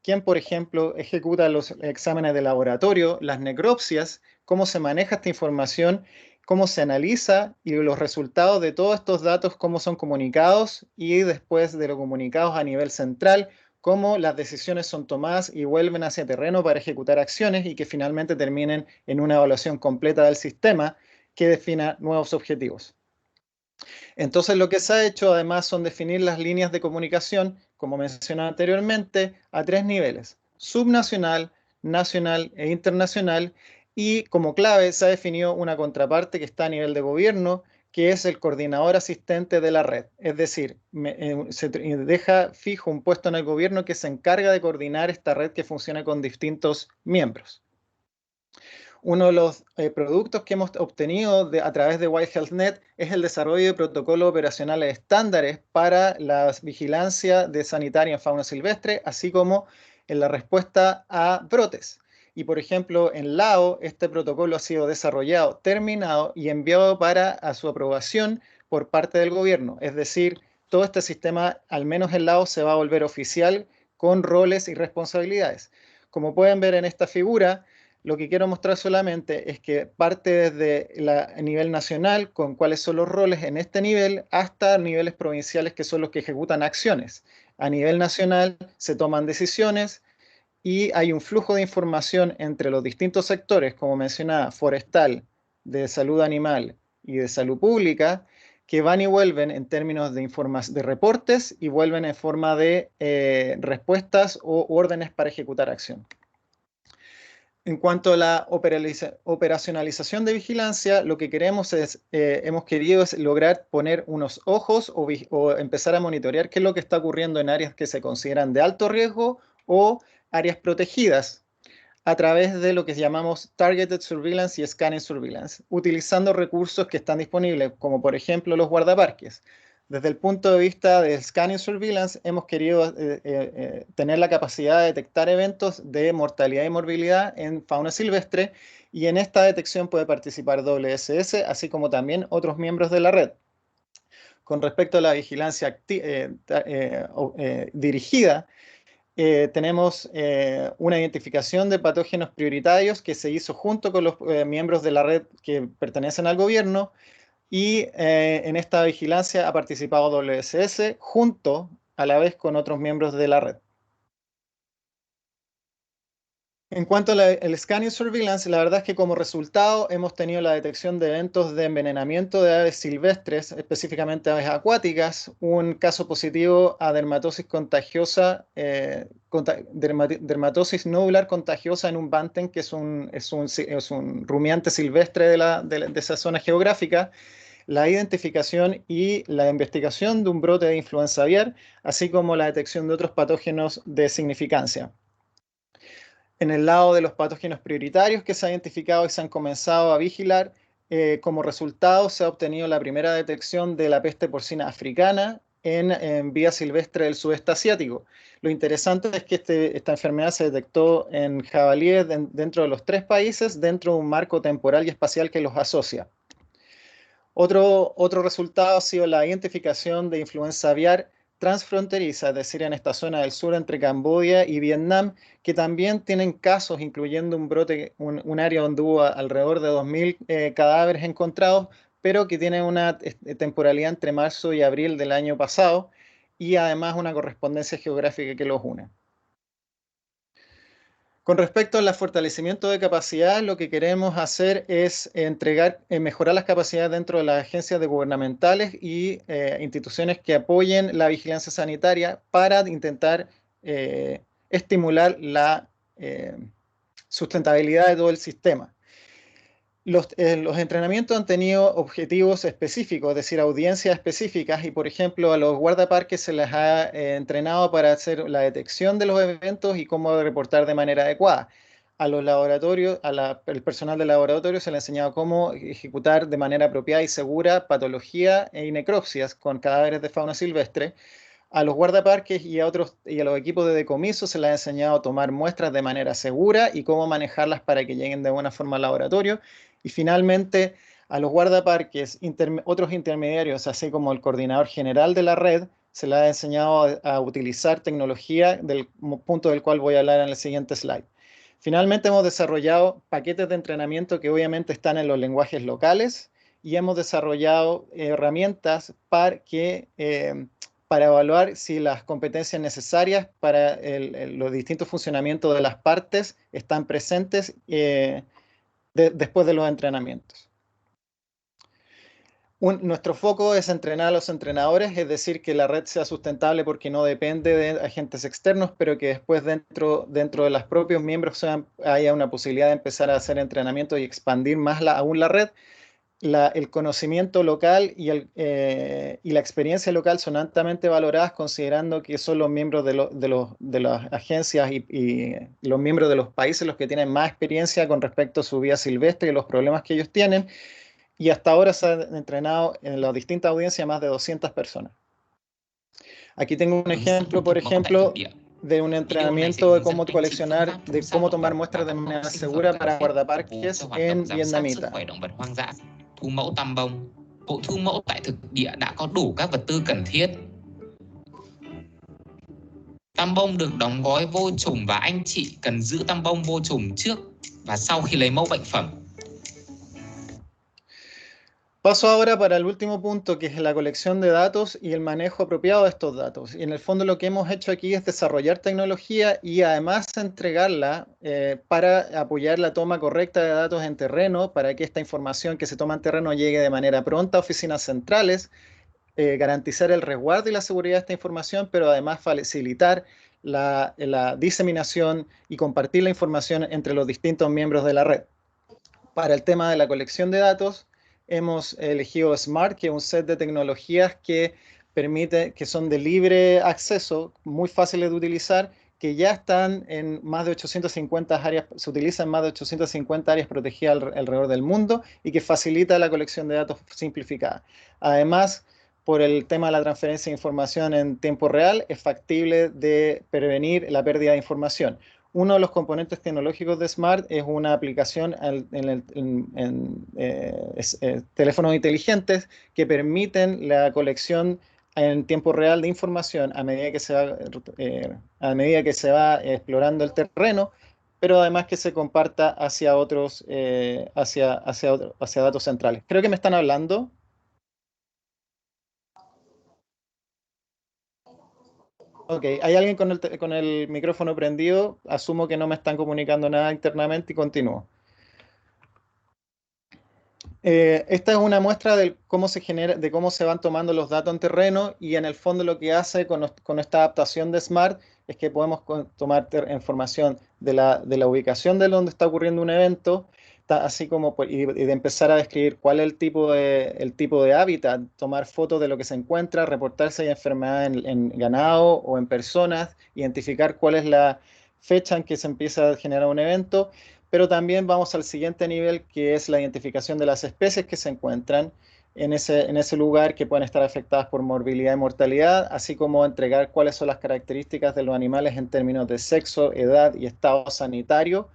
¿Quién, por ejemplo, ejecuta los exámenes de laboratorio, las necropsias? ¿Cómo se maneja esta información? ¿Cómo se analiza? Y los resultados de todos estos datos, cómo son comunicados y después de los comunicados a nivel central, cómo las decisiones son tomadas y vuelven hacia terreno para ejecutar acciones y que finalmente terminen en una evaluación completa del sistema que defina nuevos objetivos. Entonces lo que se ha hecho además son definir las líneas de comunicación, como mencioné anteriormente, a 3 niveles: subnacional, nacional e internacional, y como clave se ha definido una contraparte que está a nivel de gobierno, que es el coordinador asistente de la red. Es decir, se deja fijo un puesto en el gobierno que se encarga de coordinar esta red que funciona con distintos miembros. Uno de los productos que hemos obtenido a través de White Health Net es el desarrollo de protocolos operacionales estándares para la vigilancia de sanitaria en fauna silvestre, así como en la respuesta a brotes. Y por ejemplo, en Lao, este protocolo ha sido desarrollado, terminado y enviado a su aprobación por parte del gobierno. Es decir, todo este sistema, al menos en Lao, se va a volver oficial con roles y responsabilidades. Como pueden ver en esta figura, lo que quiero mostrar solamente es que parte desde el nivel nacional, con cuáles son los roles en este nivel, hasta niveles provinciales, que son los que ejecutan acciones. A nivel nacional se toman decisiones y hay un flujo de información entre los distintos sectores, como mencionaba, forestal, de salud animal y de salud pública, que van y vuelven en términos de reportes y vuelven en forma de respuestas o órdenes para ejecutar acción. En cuanto a la operacionalización de vigilancia, lo que queremos hemos querido es lograr poner unos ojos o empezar a monitorear qué es lo que está ocurriendo en áreas que se consideran de alto riesgo o áreas protegidas a través de lo que llamamos Targeted Surveillance y Scanning Surveillance, utilizando recursos que están disponibles, como por ejemplo los guardaparques. Desde el punto de vista del Scanning Surveillance, hemos querido tener la capacidad de detectar eventos de mortalidad y morbilidad en fauna silvestre, y en esta detección puede participar WSS, así como también otros miembros de la red. Con respecto a la vigilancia dirigida, tenemos una identificación de patógenos prioritarios que se hizo junto con los miembros de la red que pertenecen al gobierno, y en esta vigilancia ha participado WSS junto a la vez con otros miembros de la red. En cuanto al Scanning Surveillance, la verdad es que como resultado hemos tenido la detección de eventos de envenenamiento de aves silvestres, específicamente aves acuáticas, un caso positivo a dermatosis contagiosa, dermatosis nodular contagiosa en un banten, que es un rumiante silvestre de esa zona geográfica, la identificación y la investigación de un brote de influenza aviar, así como la detección de otros patógenos de significancia. En el lado de los patógenos prioritarios que se han identificado y se han comenzado a vigilar, como resultado se ha obtenido la primera detección de la peste porcina africana en vía silvestre del sudeste asiático. Lo interesante es que esta enfermedad se detectó en jabalíes dentro de los 3 países, dentro de un marco temporal y espacial que los asocia. Otro resultado ha sido la identificación de influenza aviar transfronteriza, es decir, en esta zona del sur entre Camboya y Vietnam, que también tienen casos, incluyendo un brote, un área donde hubo alrededor de 2.000 cadáveres encontrados, pero que tiene una temporalidad entre marzo y abril del año pasado, y además una correspondencia geográfica que los une. Con respecto al fortalecimiento de capacidad, lo que queremos hacer es mejorar las capacidades dentro de las agencias gubernamentales y instituciones que apoyen la vigilancia sanitaria para intentar estimular la sustentabilidad de todo el sistema. Los entrenamientos han tenido objetivos específicos, es decir, audiencias específicas, y por ejemplo a los guardaparques se les ha entrenado para hacer la detección de los eventos y cómo reportar de manera adecuada. A los laboratorios, el personal de laboratorio se les ha enseñado cómo ejecutar de manera apropiada y segura patología y necropsias con cadáveres de fauna silvestre. A los guardaparques y a los equipos de decomiso se les ha enseñado a tomar muestras de manera segura y cómo manejarlas para que lleguen de buena forma al laboratorio. Y finalmente, a los guardaparques, otros intermediarios, así como el coordinador general de la red, se les ha enseñado a utilizar tecnología, del punto del cual voy a hablar en el siguiente slide. Finalmente, hemos desarrollado paquetes de entrenamiento que obviamente están en los lenguajes locales, y hemos desarrollado herramientas para evaluar si las competencias necesarias para los distintos funcionamientos de las partes están presentes después de los entrenamientos. Nuestro foco es entrenar a los entrenadores, es decir, que la red sea sustentable porque no depende de agentes externos, pero que después dentro de los propios miembros haya una posibilidad de empezar a hacer entrenamiento y expandir más aún la red. El conocimiento local y la experiencia local son altamente valoradas, considerando que son los miembros de las agencias y los miembros de los países los que tienen más experiencia con respecto a su vida silvestre y los problemas que ellos tienen. Y hasta ahora se han entrenado en las distintas audiencias más de 200 personas. Aquí tengo un ejemplo, por ejemplo, de un entrenamiento de cómo coleccionar, de cómo tomar muestras de manera segura para guardaparques en vietnamita. Thu mẫu tam bông. Bộ thu mẫu tại thực địa đã có đủ các vật tư cần thiết. Tam bông được đóng gói vô trùng và anh chị cần giữ tam bông vô trùng trước và sau khi lấy mẫu bệnh phẩm. Paso ahora para el último punto, que es la colección de datos y el manejo apropiado de estos datos. Y en el fondo lo que hemos hecho aquí es desarrollar tecnología y además entregarla para apoyar la toma correcta de datos en terreno, para que esta información que se toma en terreno llegue de manera pronta a oficinas centrales, garantizar el resguardo y la seguridad de esta información, pero además facilitar la diseminación y compartir la información entre los distintos miembros de la red. Para el tema de la colección de datos, hemos elegido SMART, que es un set de tecnologías que son de libre acceso, muy fáciles de utilizar, que ya están en más de 850 áreas, se utilizan en más de 850 áreas protegidas alrededor del mundo y que facilita la colección de datos simplificada. Además, por el tema de la transferencia de información en tiempo real, es factible de prevenir la pérdida de información. Uno de los componentes tecnológicos de SMART es una aplicación en teléfonos inteligentes que permiten la colección en tiempo real de información a medida que se va explorando el terreno, pero además que se comparta hacia otros, hacia datos centrales. Creo que me están hablando. Ok, ¿hay alguien con el micrófono prendido? Asumo que no me están comunicando nada internamente y continúo. Esta es una muestra de cómo se van tomando los datos en terreno, y en el fondo lo que hace con esta adaptación de SMART es que podemos tomar información de la ubicación de donde está ocurriendo un evento, así como y de empezar a describir cuál es el tipo de hábitat, tomar fotos de lo que se encuentra, reportar si hay enfermedad en ganado o en personas, identificar cuál es la fecha en que se empieza a generar un evento, pero también vamos al siguiente nivel, que es la identificación de las especies que se encuentran en ese lugar, que pueden estar afectadas por morbilidad y mortalidad, así como entregar cuáles son las características de los animales en términos de sexo, edad y estado sanitario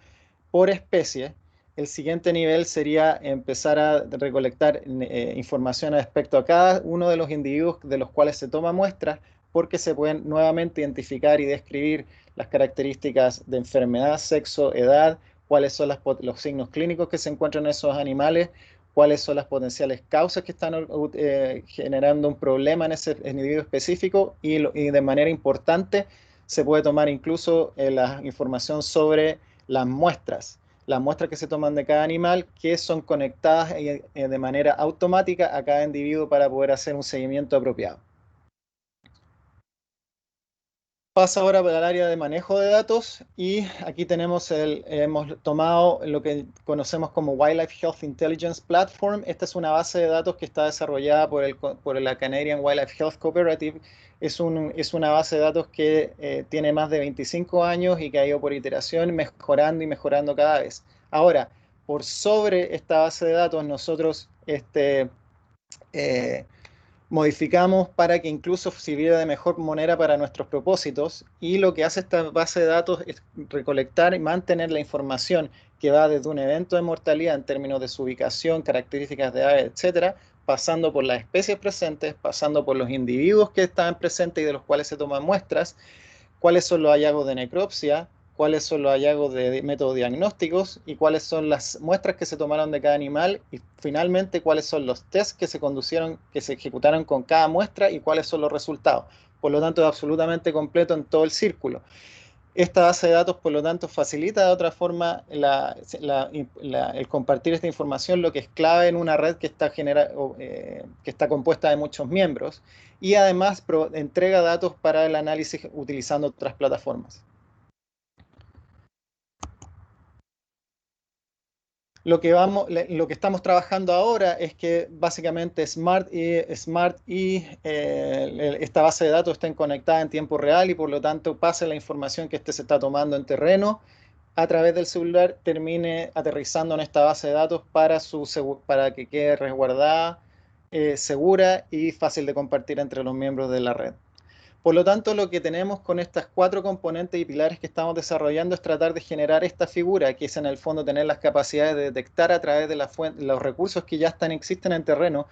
por especie. El siguiente nivel sería empezar a recolectar información respecto a cada uno de los individuos de los cuales se toma muestras, porque se pueden nuevamente identificar y describir las características de enfermedad, sexo, edad, cuáles son los signos clínicos que se encuentran en esos animales, cuáles son las potenciales causas que están generando un problema en ese individuo específico, y de manera importante se puede tomar incluso la información sobre las muestras que se toman de cada animal, que son conectadas de manera automática a cada individuo para poder hacer un seguimiento apropiado. Paso ahora para el área de manejo de datos, y aquí hemos tomado lo que conocemos como Wildlife Health Intelligence Platform. Esta es una base de datos que está desarrollada por la Canadian Wildlife Health Cooperative. Es una base de datos que tiene más de 25 años y que ha ido por iteración mejorando y mejorando cada vez. Ahora, por sobre esta base de datos, nosotros modificamos para que incluso sirviera de mejor manera para nuestros propósitos, y lo que hace esta base de datos es recolectar y mantener la información que va desde un evento de mortalidad en términos de su ubicación, características de aves, etcétera, pasando por las especies presentes, pasando por los individuos que están presentes y de los cuales se toman muestras, cuáles son los hallazgos de necropsia, cuáles son los hallazgos de métodos diagnósticos y cuáles son las muestras que se tomaron de cada animal, y finalmente cuáles son los tests que se ejecutaron con cada muestra y cuáles son los resultados. Por lo tanto, es absolutamente completo en todo el círculo. Esta base de datos, por lo tanto, facilita de otra forma el compartir esta información, lo que es clave en una red que está compuesta de muchos miembros, y además entrega datos para el análisis utilizando otras plataformas. Lo que estamos trabajando ahora es que básicamente Smart y esta base de datos estén conectadas en tiempo real y por lo tanto pase la información que se está tomando en terreno a través del celular, termine aterrizando en esta base de datos para que quede resguardada, segura y fácil de compartir entre los miembros de la red. Por lo tanto, lo que tenemos con estas 4 componentes y pilares que estamos desarrollando es tratar de generar esta figura, que es en el fondo tener las capacidades de detectar a través de los recursos que ya existen en terreno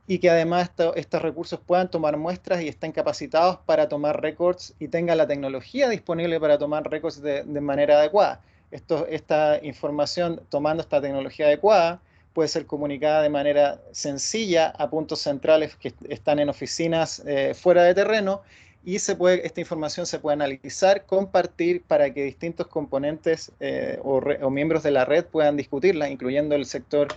y que además estos recursos puedan tomar muestras y estén capacitados para tomar récords y tengan la tecnología disponible para tomar récords de manera adecuada. Esta información, tomando esta tecnología adecuada, puede ser comunicada de manera sencilla a puntos centrales que están en oficinas fuera de terreno y esta información se puede analizar, compartir para que distintos componentes o miembros de la red puedan discutirla, incluyendo el sector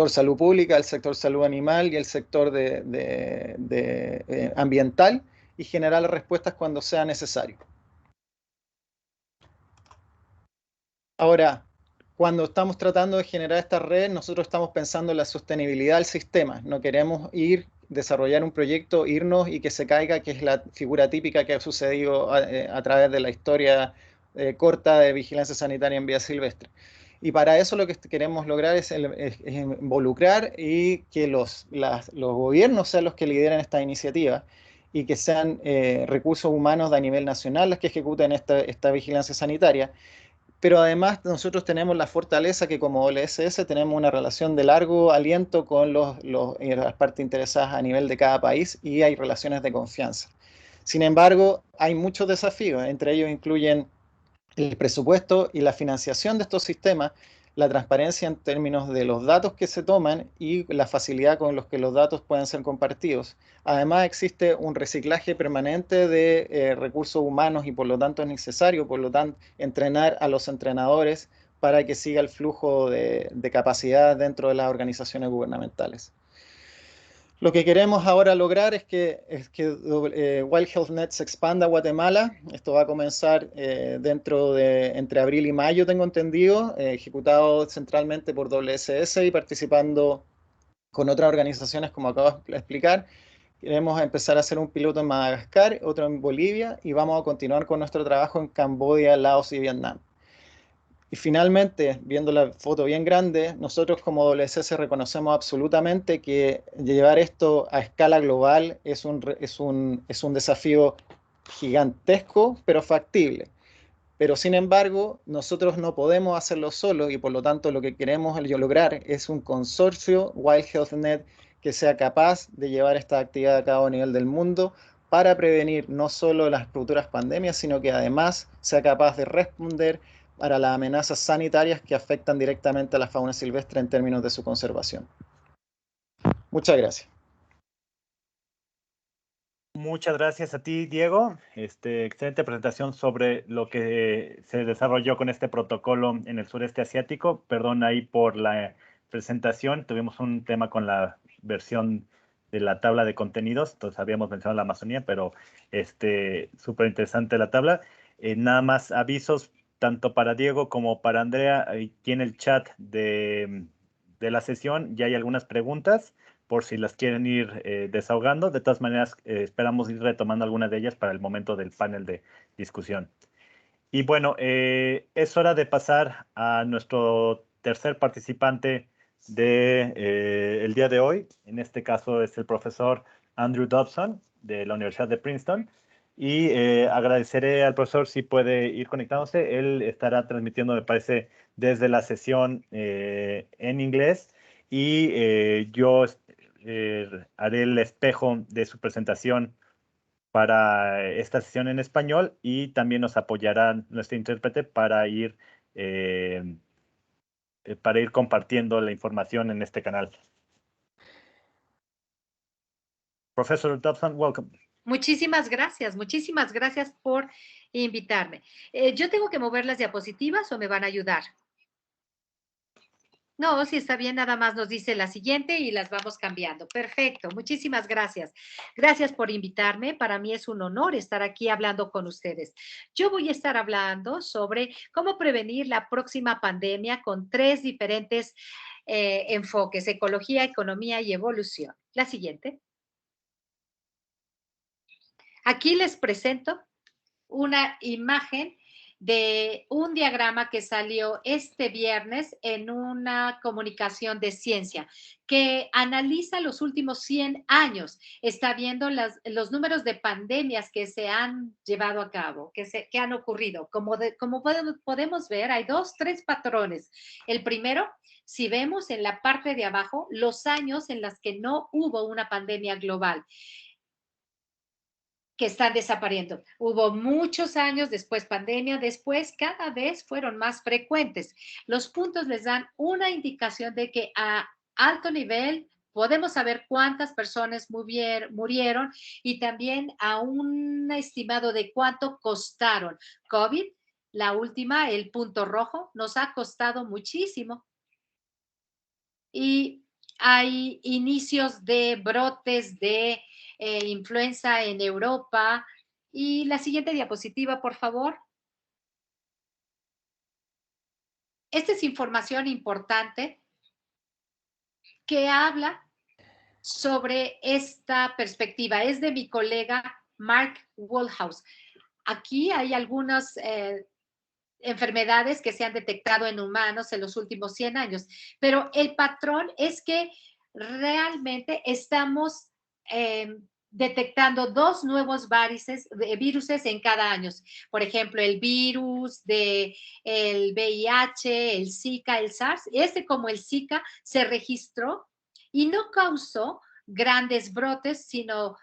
salud pública, el sector salud animal y el sector ambiental y generar respuestas cuando sea necesario. Ahora, cuando estamos tratando de generar esta red, nosotros estamos pensando en la sostenibilidad del sistema. No queremos desarrollar un proyecto, irnos y que se caiga, que es la figura típica que ha sucedido a través de la historia corta de vigilancia sanitaria en vía silvestre. Y para eso lo que queremos lograr es involucrar y que los gobiernos sean los que lideren esta iniciativa y que sean recursos humanos a nivel nacional los que ejecuten esta vigilancia sanitaria. Pero además nosotros tenemos la fortaleza que como OLSS tenemos una relación de largo aliento con las partes interesadas a nivel de cada país y hay relaciones de confianza. Sin embargo, hay muchos desafíos, entre ellos incluyen el presupuesto y la financiación de estos sistemas, la transparencia en términos de los datos que se toman y la facilidad con los que los datos pueden ser compartidos. Además, existe un reciclaje permanente de recursos humanos y por lo tanto es necesario, entrenar a los entrenadores para que siga el flujo de capacidad dentro de las organizaciones gubernamentales. Lo que queremos ahora lograr es que Wild Health Net se expanda a Guatemala. Esto va a comenzar entre abril y mayo, tengo entendido, ejecutado centralmente por WSS y participando con otras organizaciones, como acabo de explicar. Queremos empezar a hacer un piloto en Madagascar, otro en Bolivia, y vamos a continuar con nuestro trabajo en Camboya, Laos y Vietnam. Y finalmente, viendo la foto bien grande, nosotros como WSS reconocemos absolutamente que llevar esto a escala global es un desafío gigantesco, pero factible. Pero sin embargo, nosotros no podemos hacerlo solos y por lo tanto lo que queremos lograr es un consorcio Wild Health Net que sea capaz de llevar esta actividad a cabo a nivel del mundo para prevenir no solo las futuras pandemias, sino que además sea capaz de responder para las amenazas sanitarias que afectan directamente a la fauna silvestre en términos de su conservación. Muchas gracias. Muchas gracias a ti, Diego. Excelente presentación sobre lo que se desarrolló con este protocolo en el sureste asiático. Perdón ahí por la presentación. Tuvimos un tema con la versión de la tabla de contenidos. Entonces habíamos mencionado la Amazonía, pero súper interesante la tabla. Nada más avisos tanto para Diego como para Andrea. Aquí en el chat de la sesión ya hay algunas preguntas por si las quieren ir desahogando. De todas maneras, esperamos ir retomando algunas de ellas para el momento del panel de discusión. Y bueno, es hora de pasar a nuestro tercer participante del día de hoy. En este caso es el profesor Andrew Dobson de la Universidad de Princeton. Y agradeceré al profesor si puede ir conectándose. Él estará transmitiendo, me parece, desde la sesión en inglés. Y yo haré el espejo de su presentación para esta sesión en español y también nos apoyará nuestro intérprete para ir compartiendo la información en este canal. Professor Dobson, welcome. Muchísimas gracias por invitarme. ¿Yo tengo que mover las diapositivas o me van a ayudar? No, si está bien, nada más nos dice la siguiente y las vamos cambiando. Perfecto, muchísimas gracias. Gracias por invitarme. Para mí es un honor estar aquí hablando con ustedes. Yo voy a estar hablando sobre cómo prevenir la próxima pandemia con 3 diferentes enfoques: ecología, economía y evolución. La siguiente. Aquí les presento una imagen de un diagrama que salió este viernes en una comunicación de ciencia que analiza los últimos 100 años. Está viendo los números de pandemias que se han llevado a cabo, que han ocurrido. Como podemos ver, hay 3 patrones. El primero, si vemos en la parte de abajo, los años en los que no hubo una pandemia global, que están desapareciendo. Hubo muchos años después pandemia, después cada vez fueron más frecuentes. Los puntos les dan una indicación de que a alto nivel podemos saber cuántas personas murieron y también a un estimado de cuánto costaron. COVID, la última, el punto rojo, nos ha costado muchísimo. Y hay inicios de brotes de influenza en Europa. Y la siguiente diapositiva, por favor. Esta es información importante que habla sobre esta perspectiva. Es de mi colega Mark Wohlhuis. Aquí hay algunas enfermedades que se han detectado en humanos en los últimos 100 años, pero el patrón es que realmente estamos detectando 2 nuevos viruses en cada año. Por ejemplo, el virus del VIH, el Zika, el SARS. Como el Zika se registró y no causó grandes brotes, sino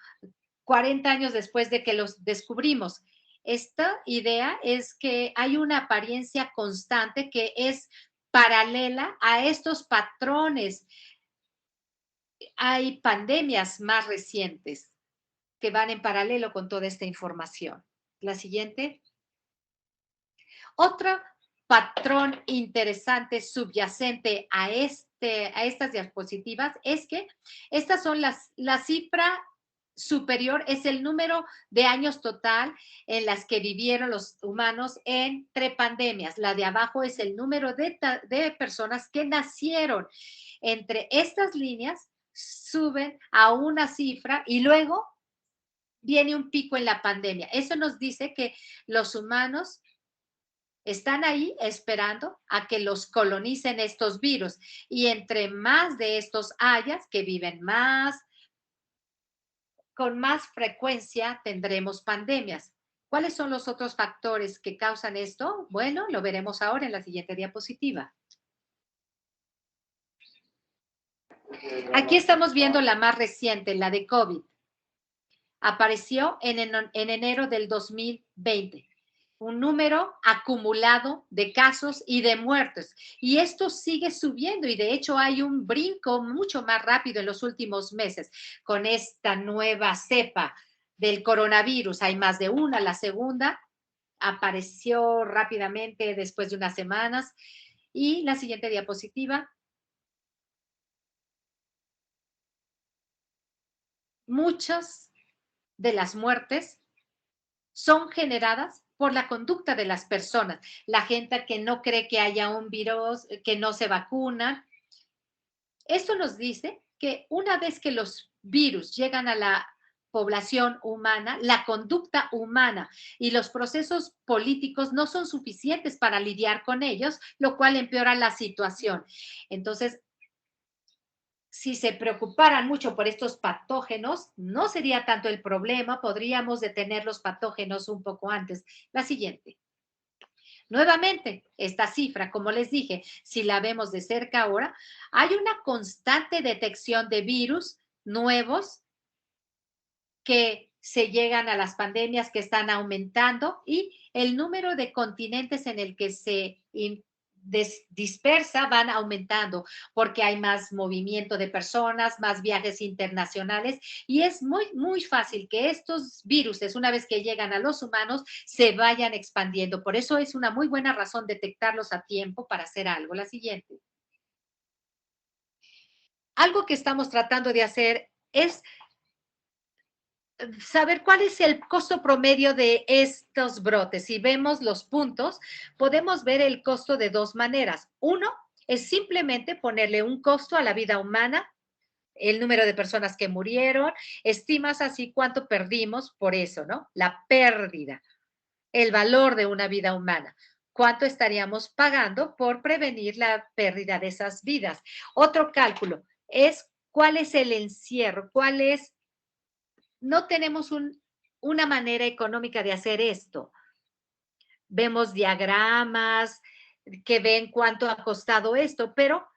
40 años después de que los descubrimos. Esta idea es que hay una apariencia constante que es paralela a estos patrones. Hay pandemias más recientes que van en paralelo con toda esta información. La siguiente. Otro patrón interesante subyacente a estas diapositivas es que estas son la cifra superior, es el número de años total en las que vivieron los humanos entre pandemias. La de abajo es el número de personas que nacieron. Entre estas líneas suben a una cifra y luego viene un pico en la pandemia. Eso nos dice que los humanos están ahí esperando a que los colonicen estos virus. Y entre más de estos hayas que viven con más frecuencia tendremos pandemias. ¿Cuáles son los otros factores que causan esto? Bueno, lo veremos ahora en la siguiente diapositiva. Aquí estamos viendo la más reciente, la de COVID. Apareció en enero del 2020. Un número acumulado de casos y de muertes. Y esto sigue subiendo y de hecho hay un brinco mucho más rápido en los últimos meses con esta nueva cepa del coronavirus. Hay más de una, la segunda apareció rápidamente después de unas semanas. Y la siguiente diapositiva. Muchas de las muertes son generadas por la conducta de las personas. La gente que no cree que haya un virus, que no se vacuna. Esto nos dice que una vez que los virus llegan a la población humana, la conducta humana y los procesos políticos no son suficientes para lidiar con ellos, lo cual empeora la situación. Entonces, si se preocuparan mucho por estos patógenos, no sería tanto el problema, podríamos detener los patógenos un poco antes. La siguiente. Nuevamente, esta cifra, como les dije, si la vemos de cerca ahora, hay una constante detección de virus nuevos que se llegan a las pandemias que están aumentando y el número de continentes en el que se dispersa van aumentando porque hay más movimiento de personas, más viajes internacionales y es muy fácil que estos virus, una vez que llegan a los humanos, se vayan expandiendo. Por eso es una muy buena razón detectarlos a tiempo para hacer algo. La siguiente. Algo que estamos tratando de hacer es saber cuál es el costo promedio de estos brotes. Si vemos los puntos, podemos ver el costo de dos maneras. Uno es simplemente ponerle un costo a la vida humana, el número de personas que murieron, estimas así cuánto perdimos por eso, ¿no? La pérdida, el valor de una vida humana. ¿Cuánto estaríamos pagando por prevenir la pérdida de esas vidas? Otro cálculo es cuál es el encierro, cuál es. No tenemos una manera económica de hacer esto. Vemos diagramas que ven cuánto ha costado esto, pero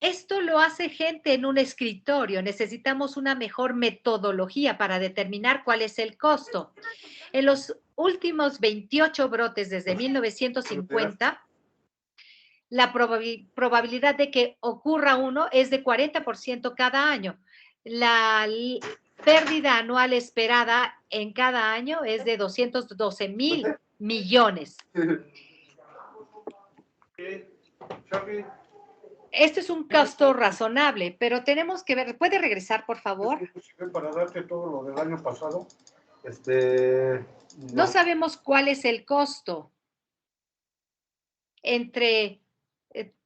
esto lo hace gente en un escritorio. Necesitamos una mejor metodología para determinar cuál es el costo. En los últimos 28 brotes desde 1950, la probabilidad de que ocurra uno es de 40% cada año. La pérdida anual esperada en cada año es de 212,000 millones. Este es un costo razonable, pero tenemos que ver. ¿Puede regresar, por favor? Para darte todo lo del año pasado, no sabemos cuál es el costo. Entre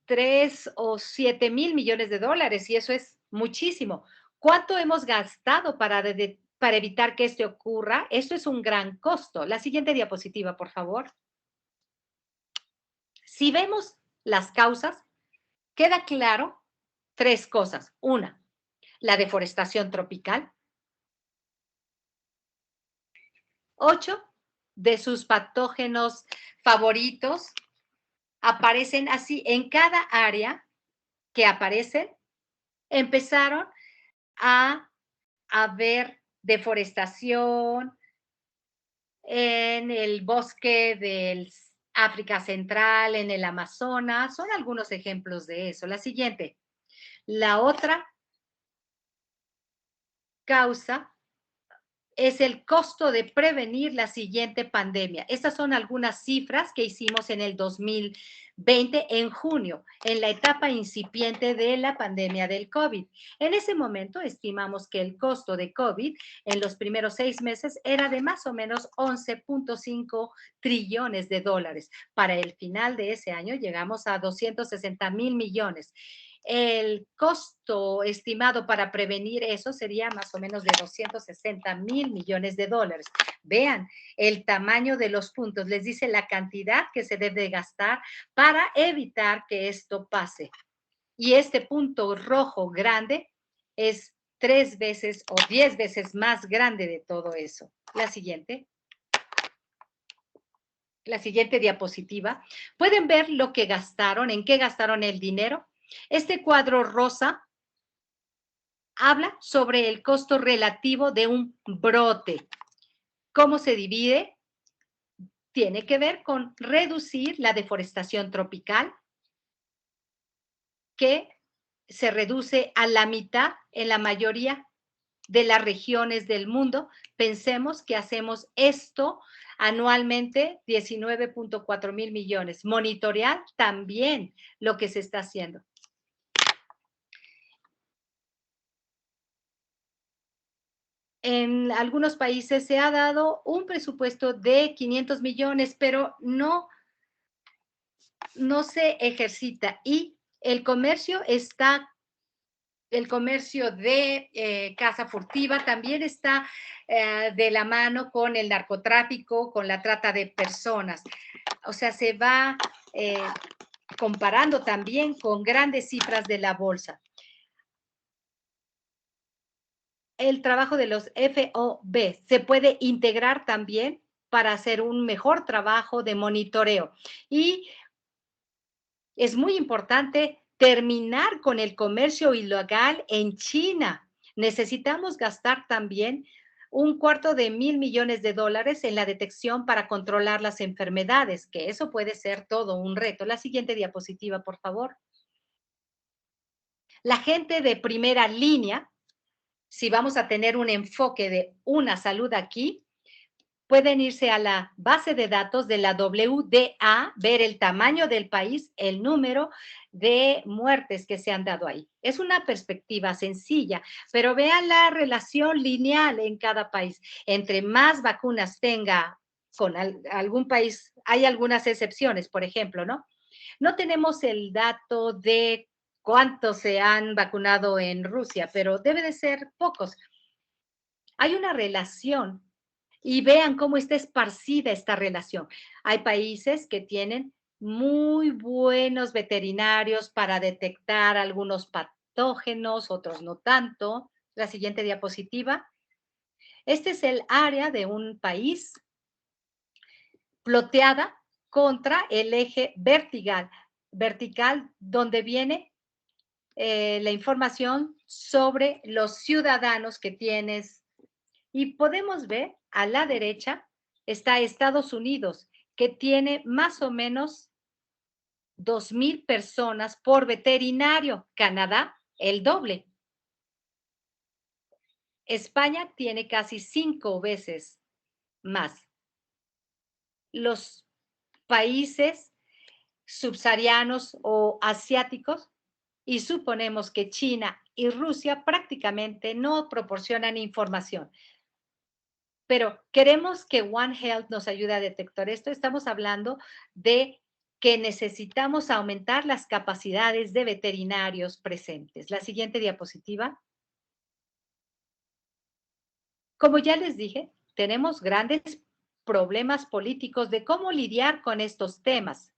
3 o 7 mil millones de dólares, y eso es muchísimo. ¿Cuánto hemos gastado para evitar que esto ocurra? Esto es un gran costo. La siguiente diapositiva, por favor. Si vemos las causas, queda claro tres cosas. Una, la deforestación tropical. 8 de sus patógenos favoritos aparecen así en cada área que aparecen. Empezaron a haber deforestación en el bosque del África Central, en el Amazonas. Son algunos ejemplos de eso. La siguiente. La otra causa es el costo de prevenir la siguiente pandemia. Estas son algunas cifras que hicimos en el 2020, en junio, en la etapa incipiente de la pandemia del COVID. En ese momento estimamos que el costo de COVID en los primeros 6 meses era de más o menos 11.5 trillones de dólares. Para el final de ese año llegamos a 260,000 millones. El costo estimado para prevenir eso sería más o menos de 260,000 millones de dólares. Vean el tamaño de los puntos, les dice la cantidad que se debe gastar para evitar que esto pase. Y este punto rojo grande es 3 veces o 10 veces más grande de todo eso. La siguiente. La siguiente diapositiva. ¿Pueden ver lo que gastaron? ¿En qué gastaron el dinero? Este cuadro rosa habla sobre el costo relativo de un brote. ¿Cómo se divide? Tiene que ver con reducir la deforestación tropical, que se reduce a la mitad en la mayoría de las regiones del mundo. Pensemos que hacemos esto anualmente, 19.4 mil millones. Monitorear también lo que se está haciendo. En algunos países se ha dado un presupuesto de 500 millones, pero no se ejercita. Y el comercio de caza furtiva también está de la mano con el narcotráfico, con la trata de personas. O sea, se va comparando también con grandes cifras de la bolsa. El trabajo de los FOB se puede integrar también para hacer un mejor trabajo de monitoreo. Y es muy importante terminar con el comercio ilegal en China. Necesitamos gastar también $250 millones en la detección para controlar las enfermedades, que eso puede ser todo un reto. La siguiente diapositiva, por favor. La gente de primera línea, si vamos a tener un enfoque de una salud aquí, pueden irse a la base de datos de la WDA, ver el tamaño del país, el número de muertes que se han dado ahí. Es una perspectiva sencilla, pero vean la relación lineal en cada país. Entre más vacunas tenga con algún país, hay algunas excepciones, por ejemplo, ¿no? No tenemos el dato de cuántos se han vacunado en Rusia, pero debe de ser pocos. Hay una relación. Y vean cómo está esparcida esta relación. Hay países que tienen muy buenos veterinarios para detectar algunos patógenos, otros no tanto. La siguiente diapositiva. Este es el área de un país ploteada contra el eje vertical donde viene la información sobre los ciudadanos que tienes. Y podemos ver a la derecha está Estados Unidos, que tiene más o menos 2,000 personas por veterinario. Canadá, el doble. España tiene casi 5 veces más. Los países subsaharianos o asiáticos, y suponemos que China y Rusia prácticamente no proporcionan información. Pero queremos que One Health nos ayude a detectar esto. Estamos hablando de que necesitamos aumentar las capacidades de veterinarios presentes. La siguiente diapositiva. Como ya les dije, tenemos grandes problemas políticos de cómo lidiar con estos temas.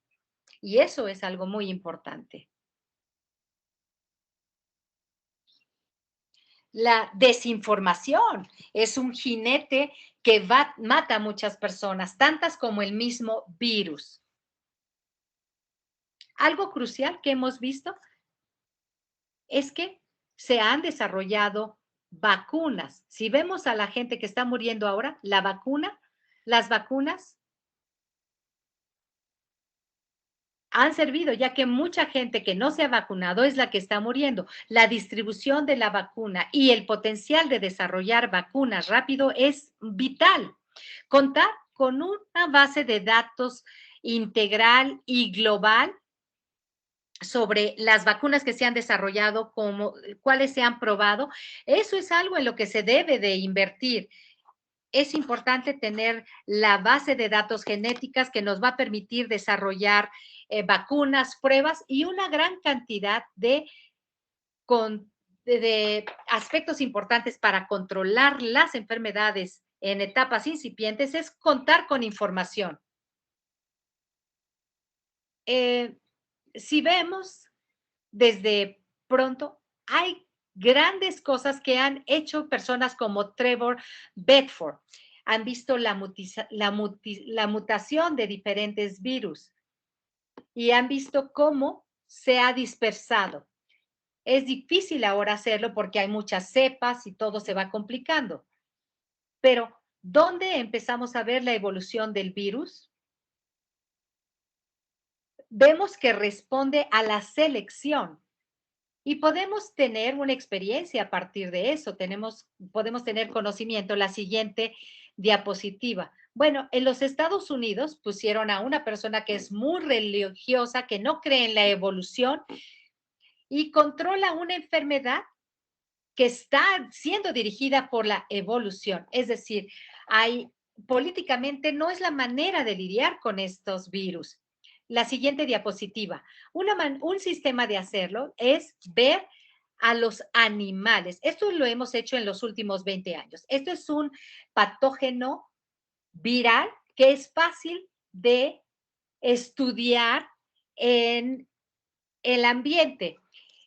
Y eso es algo muy importante. La desinformación es un jinete que mata a muchas personas, tantas como el mismo virus. Algo crucial que hemos visto es que se han desarrollado vacunas. Si vemos a la gente que está muriendo ahora, las vacunas han servido, ya que mucha gente que no se ha vacunado es la que está muriendo. La distribución de la vacuna y el potencial de desarrollar vacunas rápido es vital. Contar con una base de datos integral y global sobre las vacunas que se han desarrollado, cuáles se han probado, eso es algo en lo que se debe de invertir. Es importante tener la base de datos genéticas que nos va a permitir desarrollar vacunas, pruebas y una gran cantidad de aspectos importantes para controlar las enfermedades en etapas incipientes, es contar con información. Si vemos desde pronto, hay grandes cosas que han hecho personas como Trevor Bedford. Han visto la mutación de diferentes virus y han visto cómo se ha dispersado. Es difícil ahora hacerlo porque hay muchas cepas y todo se va complicando. Pero, ¿dónde empezamos a ver la evolución del virus? Vemos que responde a la selección. Y podemos tener una experiencia a partir de eso, podemos tener conocimiento. La siguiente diapositiva. Bueno, en los Estados Unidos pusieron a una persona que es muy religiosa, que no cree en la evolución y controla una enfermedad que está siendo dirigida por la evolución. Es decir, políticamente no es la manera de lidiar con estos virus. La siguiente diapositiva. Un sistema de hacerlo es ver a los animales. Esto lo hemos hecho en los últimos 20 años. Esto es un patógeno viral que es fácil de estudiar en el ambiente.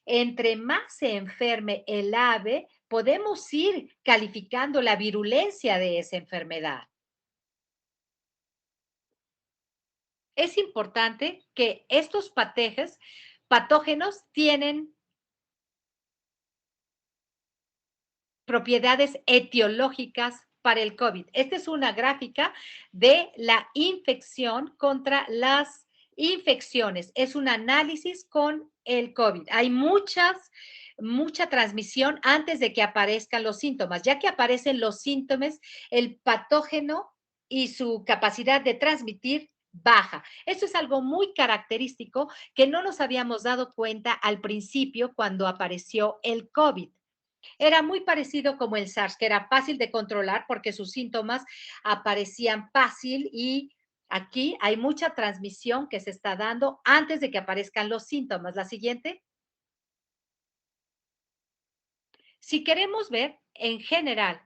Entre más se enferme el ave, podemos ir calificando la virulencia de esa enfermedad. Es importante que estos patógenos tienen propiedades etiológicas para el COVID. Esta es una gráfica de la infección contra las infecciones. Es un análisis con el COVID. Hay mucha transmisión antes de que aparezcan los síntomas. Ya que aparecen los síntomas, el patógeno y su capacidad de transmitir baja. Esto es algo muy característico que no nos habíamos dado cuenta al principio cuando apareció el COVID. Era muy parecido como el SARS, que era fácil de controlar porque sus síntomas aparecían fácil y aquí hay mucha transmisión que se está dando antes de que aparezcan los síntomas. La siguiente. Si queremos ver en general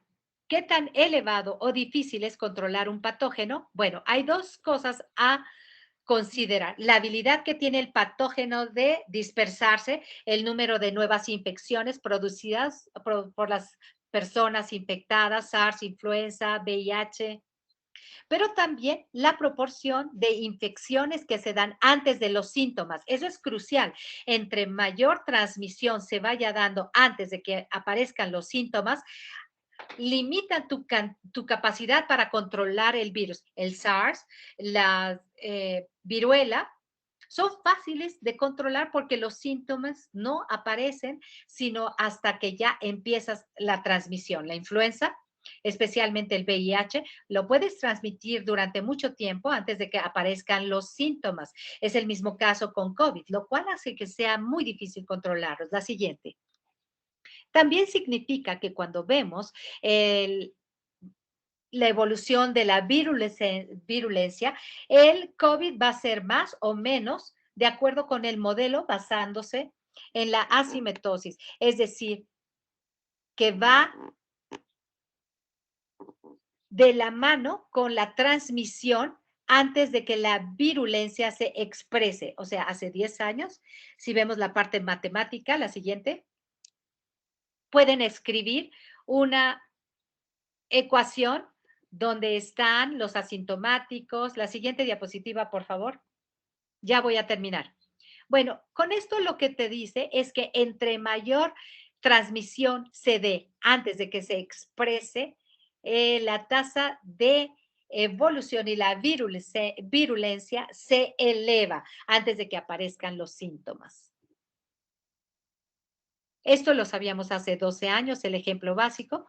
qué tan elevado o difícil es controlar un patógeno, bueno, hay dos cosas a considerar: la habilidad que tiene el patógeno de dispersarse, el número de nuevas infecciones producidas por las personas infectadas, SARS, influenza, VIH, pero también la proporción de infecciones que se dan antes de los síntomas. Eso es crucial. Entre mayor transmisión se vaya dando antes de que aparezcan los síntomas, limita tu capacidad para controlar el virus. El SARS, la viruela, son fáciles de controlar porque los síntomas no aparecen sino hasta que ya empiezas la transmisión. La influenza, especialmente el VIH, lo puedes transmitir durante mucho tiempo antes de que aparezcan los síntomas. Es el mismo caso con COVID, lo cual hace que sea muy difícil controlarlos. La siguiente. También significa que cuando vemos la evolución de la virulencia, el COVID va a ser más o menos de acuerdo con el modelo basándose en la asimptosis, es decir, que va de la mano con la transmisión antes de que la virulencia se exprese. O sea, hace 10 años, si vemos la parte matemática, la siguiente, pueden escribir una ecuación donde están los asintomáticos. La siguiente diapositiva, por favor. Ya voy a terminar. Bueno, con esto lo que te dice es que entre mayor transmisión se dé antes de que se exprese, la tasa de evolución y la virulencia se eleva antes de que aparezcan los síntomas. Esto lo sabíamos hace 12 años, el ejemplo básico,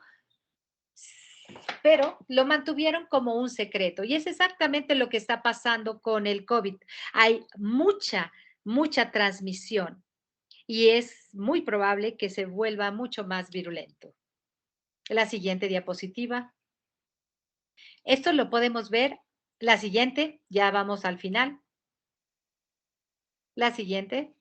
pero lo mantuvieron como un secreto. Y es exactamente lo que está pasando con el COVID. Hay mucha transmisión y es muy probable que se vuelva mucho más virulento. La siguiente diapositiva. Esto lo podemos ver. La siguiente, ya vamos al final. La siguiente.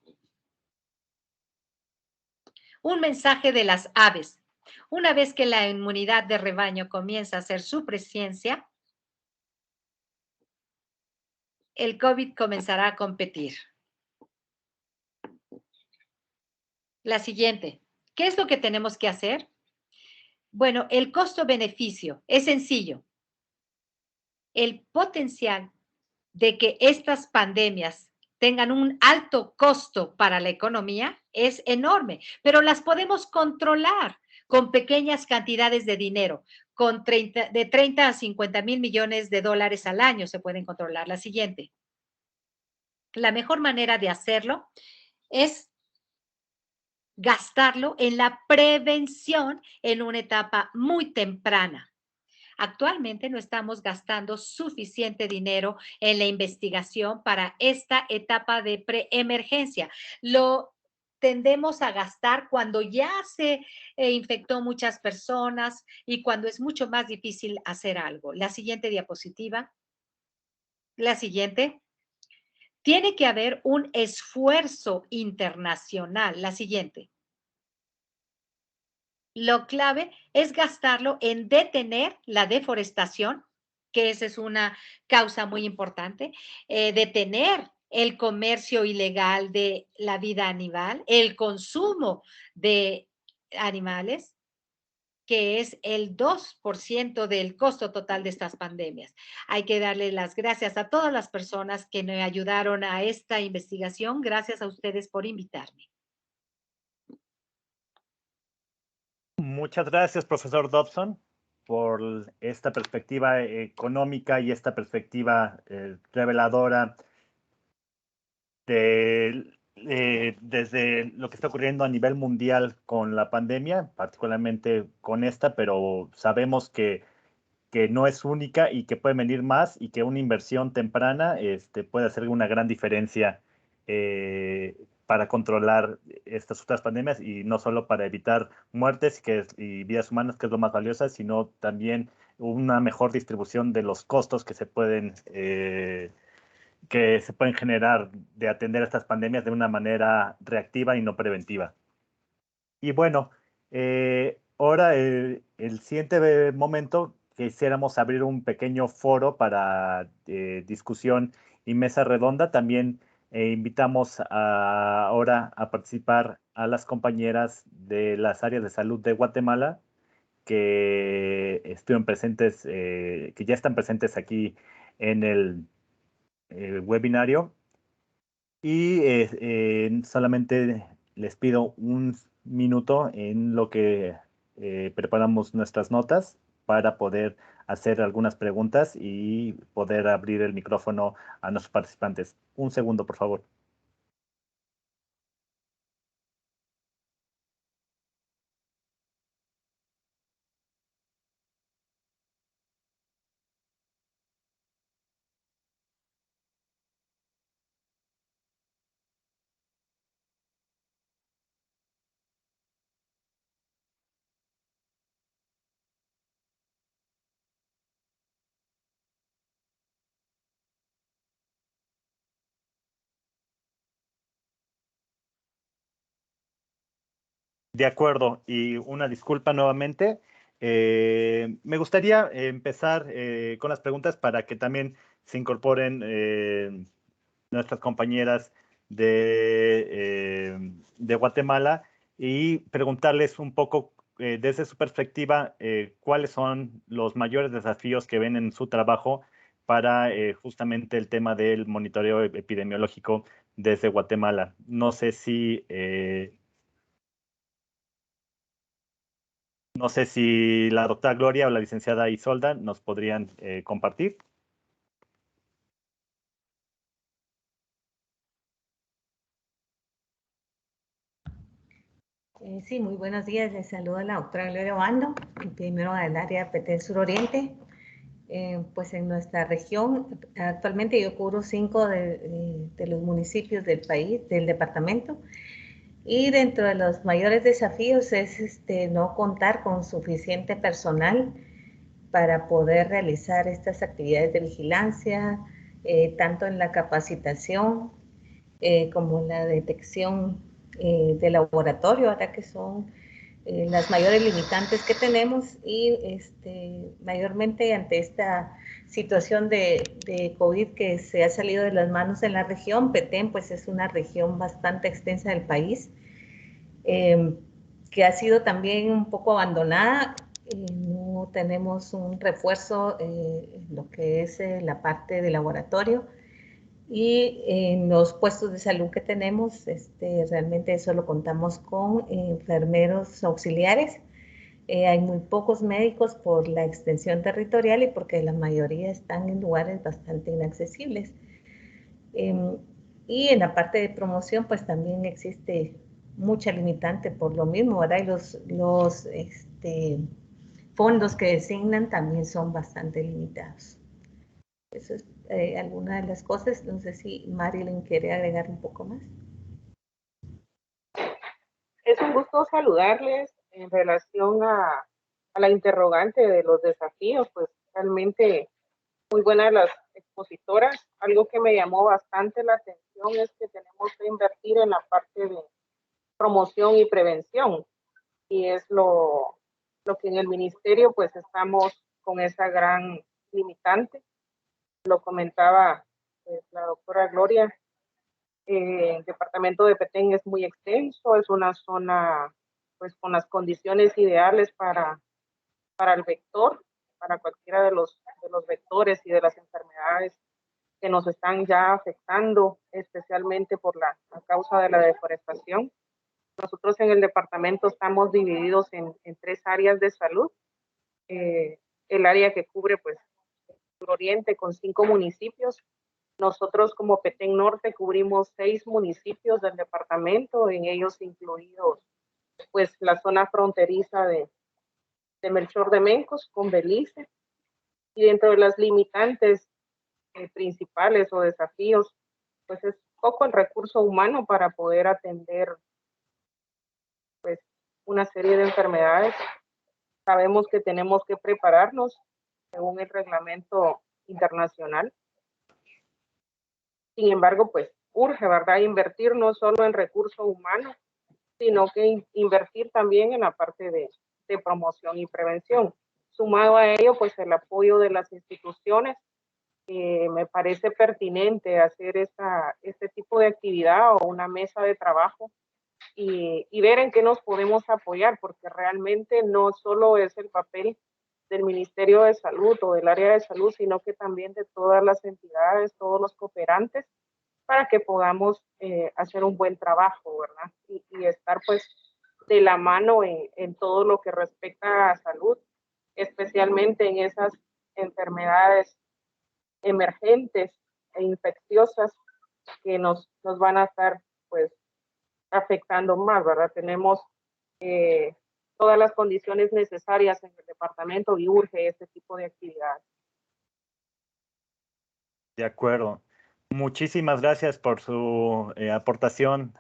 Un mensaje de las aves. Una vez que la inmunidad de rebaño comienza a hacer su presencia, el COVID comenzará a competir. La siguiente. ¿Qué es lo que tenemos que hacer? Bueno, el costo-beneficio es sencillo. El potencial de que estas pandemias tengan un alto costo para la economía es enorme, pero las podemos controlar con pequeñas cantidades de dinero, de 30 a 50 mil millones de dólares al año se pueden controlar. La siguiente. La mejor manera de hacerlo es gastarlo en la prevención en una etapa muy temprana. Actualmente no estamos gastando suficiente dinero en la investigación para esta etapa de preemergencia. Lo tendemos a gastar cuando ya se infectó muchas personas y cuando es mucho más difícil hacer algo. La siguiente diapositiva. La siguiente. Tiene que haber un esfuerzo internacional. La siguiente. Lo clave es gastarlo en detener la deforestación, que esa es una causa muy importante, detener el comercio ilegal de la vida animal, el consumo de animales, que es el 2% del costo total de estas pandemias. Hay que darle las gracias a todas las personas que me ayudaron a esta investigación. Gracias a ustedes por invitarme. Muchas gracias, profesor Dobson. por esta perspectiva económica y esta perspectiva reveladora desde lo que está ocurriendo a nivel mundial con la pandemia, particularmente con esta, pero sabemos que no es única y que puede venir más y que una inversión temprana puede hacer una gran diferencia para controlar estas otras pandemias y no solo para evitar muertes y vidas humanas, que es lo más valioso, sino también una mejor distribución de los costos que se pueden generar de atender estas pandemias de una manera reactiva y no preventiva. Y bueno, ahora el siguiente momento quisiéramos abrir un pequeño foro para discusión y mesa redonda. También invitamos ahora a participar a las compañeras de las áreas de salud de Guatemala que estuvieron presentes, que ya están presentes aquí en el webinario. Y solamente les pido un minuto en lo que preparamos nuestras notas para poder hacer algunas preguntas y poder abrir el micrófono a nuestros participantes. Un segundo, por favor. De acuerdo, y una disculpa nuevamente. Me gustaría empezar con las preguntas para que también se incorporen nuestras compañeras de Guatemala y preguntarles un poco desde su perspectiva cuáles son los mayores desafíos que ven en su trabajo para justamente el tema del monitoreo epidemiológico desde Guatemala. No sé si la doctora Gloria o la licenciada Isolda nos podrían compartir. Sí, muy buenos días. Les saluda la doctora Gloria Obando, epidemióloga del área Petén Suroriente. Pues en nuestra región, actualmente yo cubro 5 de los municipios del país, del departamento, y dentro de los mayores desafíos es no contar con suficiente personal para poder realizar estas actividades de vigilancia, tanto en la capacitación como la detección de laboratorio, ahora que son las mayores limitantes que tenemos y mayormente ante esta situación de COVID que se ha salido de las manos en la región. Petén pues es una región bastante extensa del país que ha sido también un poco abandonada. No tenemos un refuerzo en lo que es la parte de laboratorio. Y en los puestos de salud que tenemos, realmente solo contamos con enfermeros auxiliares. Hay muy pocos médicos por la extensión territorial y porque la mayoría están en lugares bastante inaccesibles. Y en la parte de promoción, pues también existe mucha limitante por lo mismo, ¿verdad? Y los fondos que designan también son bastante limitados. Eso es alguna de las cosas. No sé si Marilyn quiere agregar un poco más. Es un gusto saludarles en relación a la interrogante de los desafíos, pues realmente muy buenas las expositoras. Algo que me llamó bastante la atención es que tenemos que invertir en la parte de promoción y prevención, y es lo que en el ministerio pues estamos con esa gran limitante. Lo comentaba la doctora Gloria. El departamento de Petén es muy extenso, es una zona pues con las condiciones ideales para el vector, para cualquiera de los vectores y de las enfermedades que nos están ya afectando, especialmente por la causa de la deforestación. Nosotros en el departamento estamos divididos en 3 áreas de salud. el área que cubre pues Oriente con 5 municipios. Nosotros como Petén Norte cubrimos 6 municipios del departamento, en ellos incluidos pues la zona fronteriza de Melchor de Mencos con Belice. Y dentro de las limitantes principales o desafíos, pues es poco el recurso humano para poder atender pues una serie de enfermedades. Sabemos que tenemos que prepararnos según el reglamento internacional. Sin embargo, pues urge, ¿verdad?, invertir no solo en recurso humano, sino que invertir también en la parte de promoción y prevención. Sumado a ello, pues el apoyo de las instituciones. Me parece pertinente hacer este tipo de actividad o una mesa de trabajo y ver en qué nos podemos apoyar, porque realmente no solo es el papel del Ministerio de Salud o del área de salud, sino que también de todas las entidades, todos los cooperantes, para que podamos hacer un buen trabajo, ¿verdad? Y estar pues de la mano en todo lo que respecta a salud, especialmente en esas enfermedades emergentes e infecciosas que nos van a estar pues afectando más, ¿verdad? Tenemos todas las condiciones necesarias en el departamento y urge este tipo de actividades. De acuerdo. Muchísimas gracias por su aportación,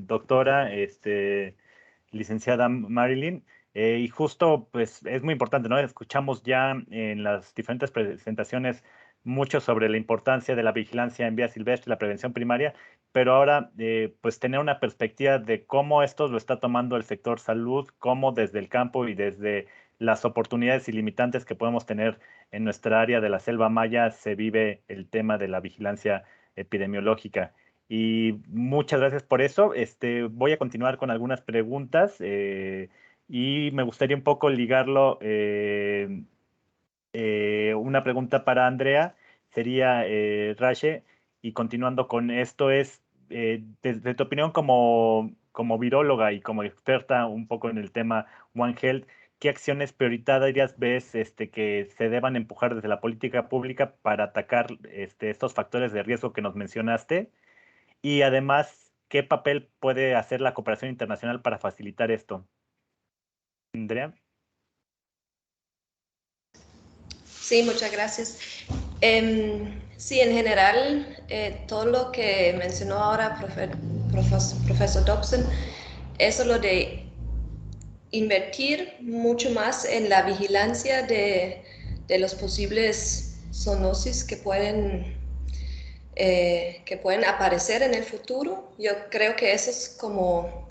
doctora, licenciada Marilyn. Y justo, pues, es muy importante, ¿no? Escuchamos ya en las diferentes presentaciones mucho sobre la importancia de la vigilancia en vía silvestre, la prevención primaria, pero ahora, pues, tener una perspectiva de cómo esto lo está tomando el sector salud, cómo desde el campo y desde las oportunidades ilimitantes que podemos tener en nuestra área de la selva maya se vive el tema de la vigilancia epidemiológica. Y muchas gracias por eso. Voy a continuar con algunas preguntas y me gustaría un poco ligarlo. Una pregunta para Andrea sería, Rache, y continuando con esto es, desde tu opinión como viróloga y como experta un poco en el tema One Health, ¿qué acciones prioritarias ves que se deban empujar desde la política pública para atacar estos factores de riesgo que nos mencionaste? Y además, ¿qué papel puede hacer la cooperación internacional para facilitar esto? Andrea. Sí, muchas gracias. Sí, en general, todo lo que mencionó ahora profesor Dobson, eso lo de invertir mucho más en la vigilancia de los posibles zoonosis que pueden aparecer en el futuro. Yo creo que eso es como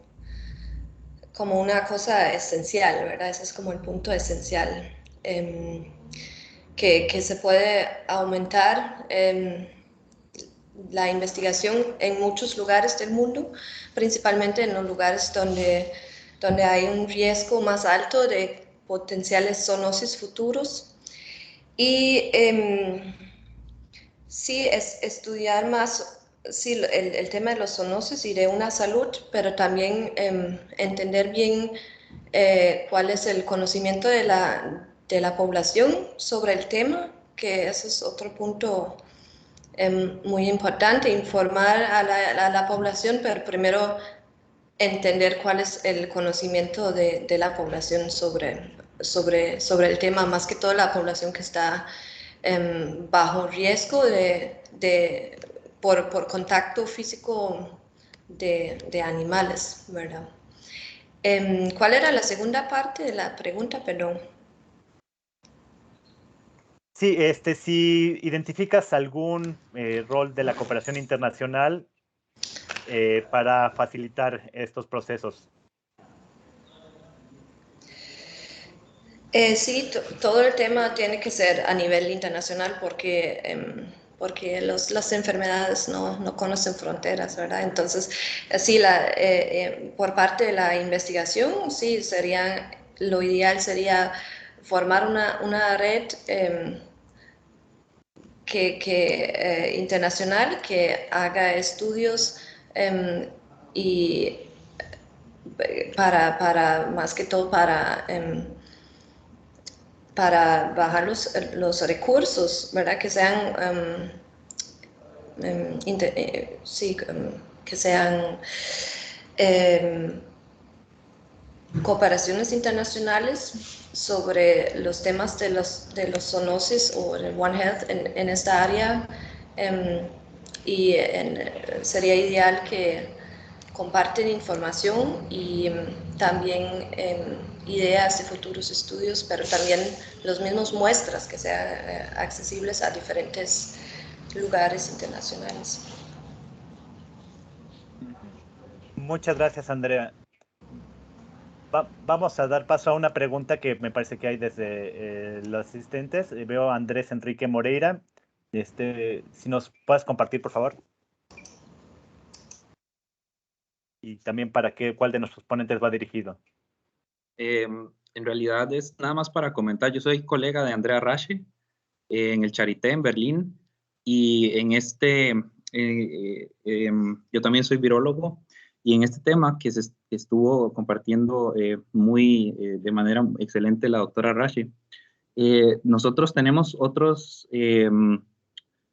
una cosa esencial, ¿verdad? Ese es como el punto esencial. Que se puede aumentar la investigación en muchos lugares del mundo, principalmente en los lugares donde hay un riesgo más alto de potenciales zoonosis futuros. Y sí, estudiar más el tema de los zoonosis y de una salud, pero también entender bien cuál es el conocimiento de la población sobre el tema, que ese es otro punto muy importante, informar a la población, pero primero entender cuál es el conocimiento de la población sobre el tema, más que todo la población que está bajo riesgo por contacto físico de animales, ¿verdad? ¿Cuál era la segunda parte de la pregunta? Perdón. Sí, si identificas algún rol de la cooperación internacional para facilitar estos procesos. Sí, todo el tema tiene que ser a nivel internacional porque las enfermedades no conocen fronteras, ¿verdad? Entonces, sí, por parte de la investigación, sí, lo ideal sería formar una red internacional que haga estudios y para más que todo para para bajar los recursos, ¿verdad? Que sean, que sean cooperaciones internacionales sobre los temas de los zoonosis o el One Health en esta área, y sería ideal que comparten información y también ideas de futuros estudios, pero también los mismos muestras que sean accesibles a diferentes lugares internacionales. Muchas gracias, Andrea. Vamos a dar paso a una pregunta que me parece que hay desde los asistentes. Veo a Andrés Enrique Moreira. Si nos puedes compartir, por favor. Y también cuál de nuestros ponentes va dirigido. En realidad es nada más para comentar. Yo soy colega de Andrea Rache en el Charité en Berlín, y en yo también soy virólogo, y en este tema que se estuvo compartiendo de manera excelente la doctora Rache, nosotros tenemos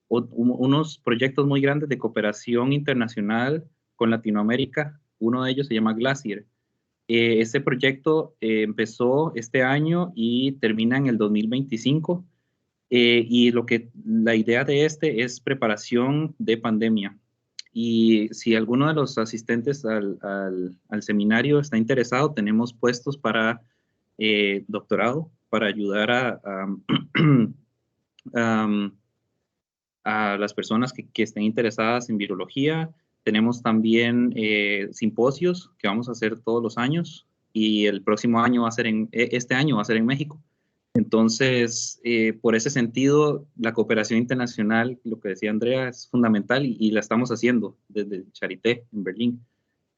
unos proyectos muy grandes de cooperación internacional con Latinoamérica. Uno de ellos se llama Glacier. Este proyecto empezó este año y termina en el 2025. Y la idea de es preparación de pandemia. Y si alguno de los asistentes al seminario está interesado, tenemos puestos para doctorado, para ayudar a las personas que estén interesadas en virología. Tenemos también simposios que vamos a hacer todos los años, y el próximo año este año va a ser en México. Entonces, por ese sentido, la cooperación internacional, lo que decía Andrea, es fundamental, y la estamos haciendo desde Charité en Berlín.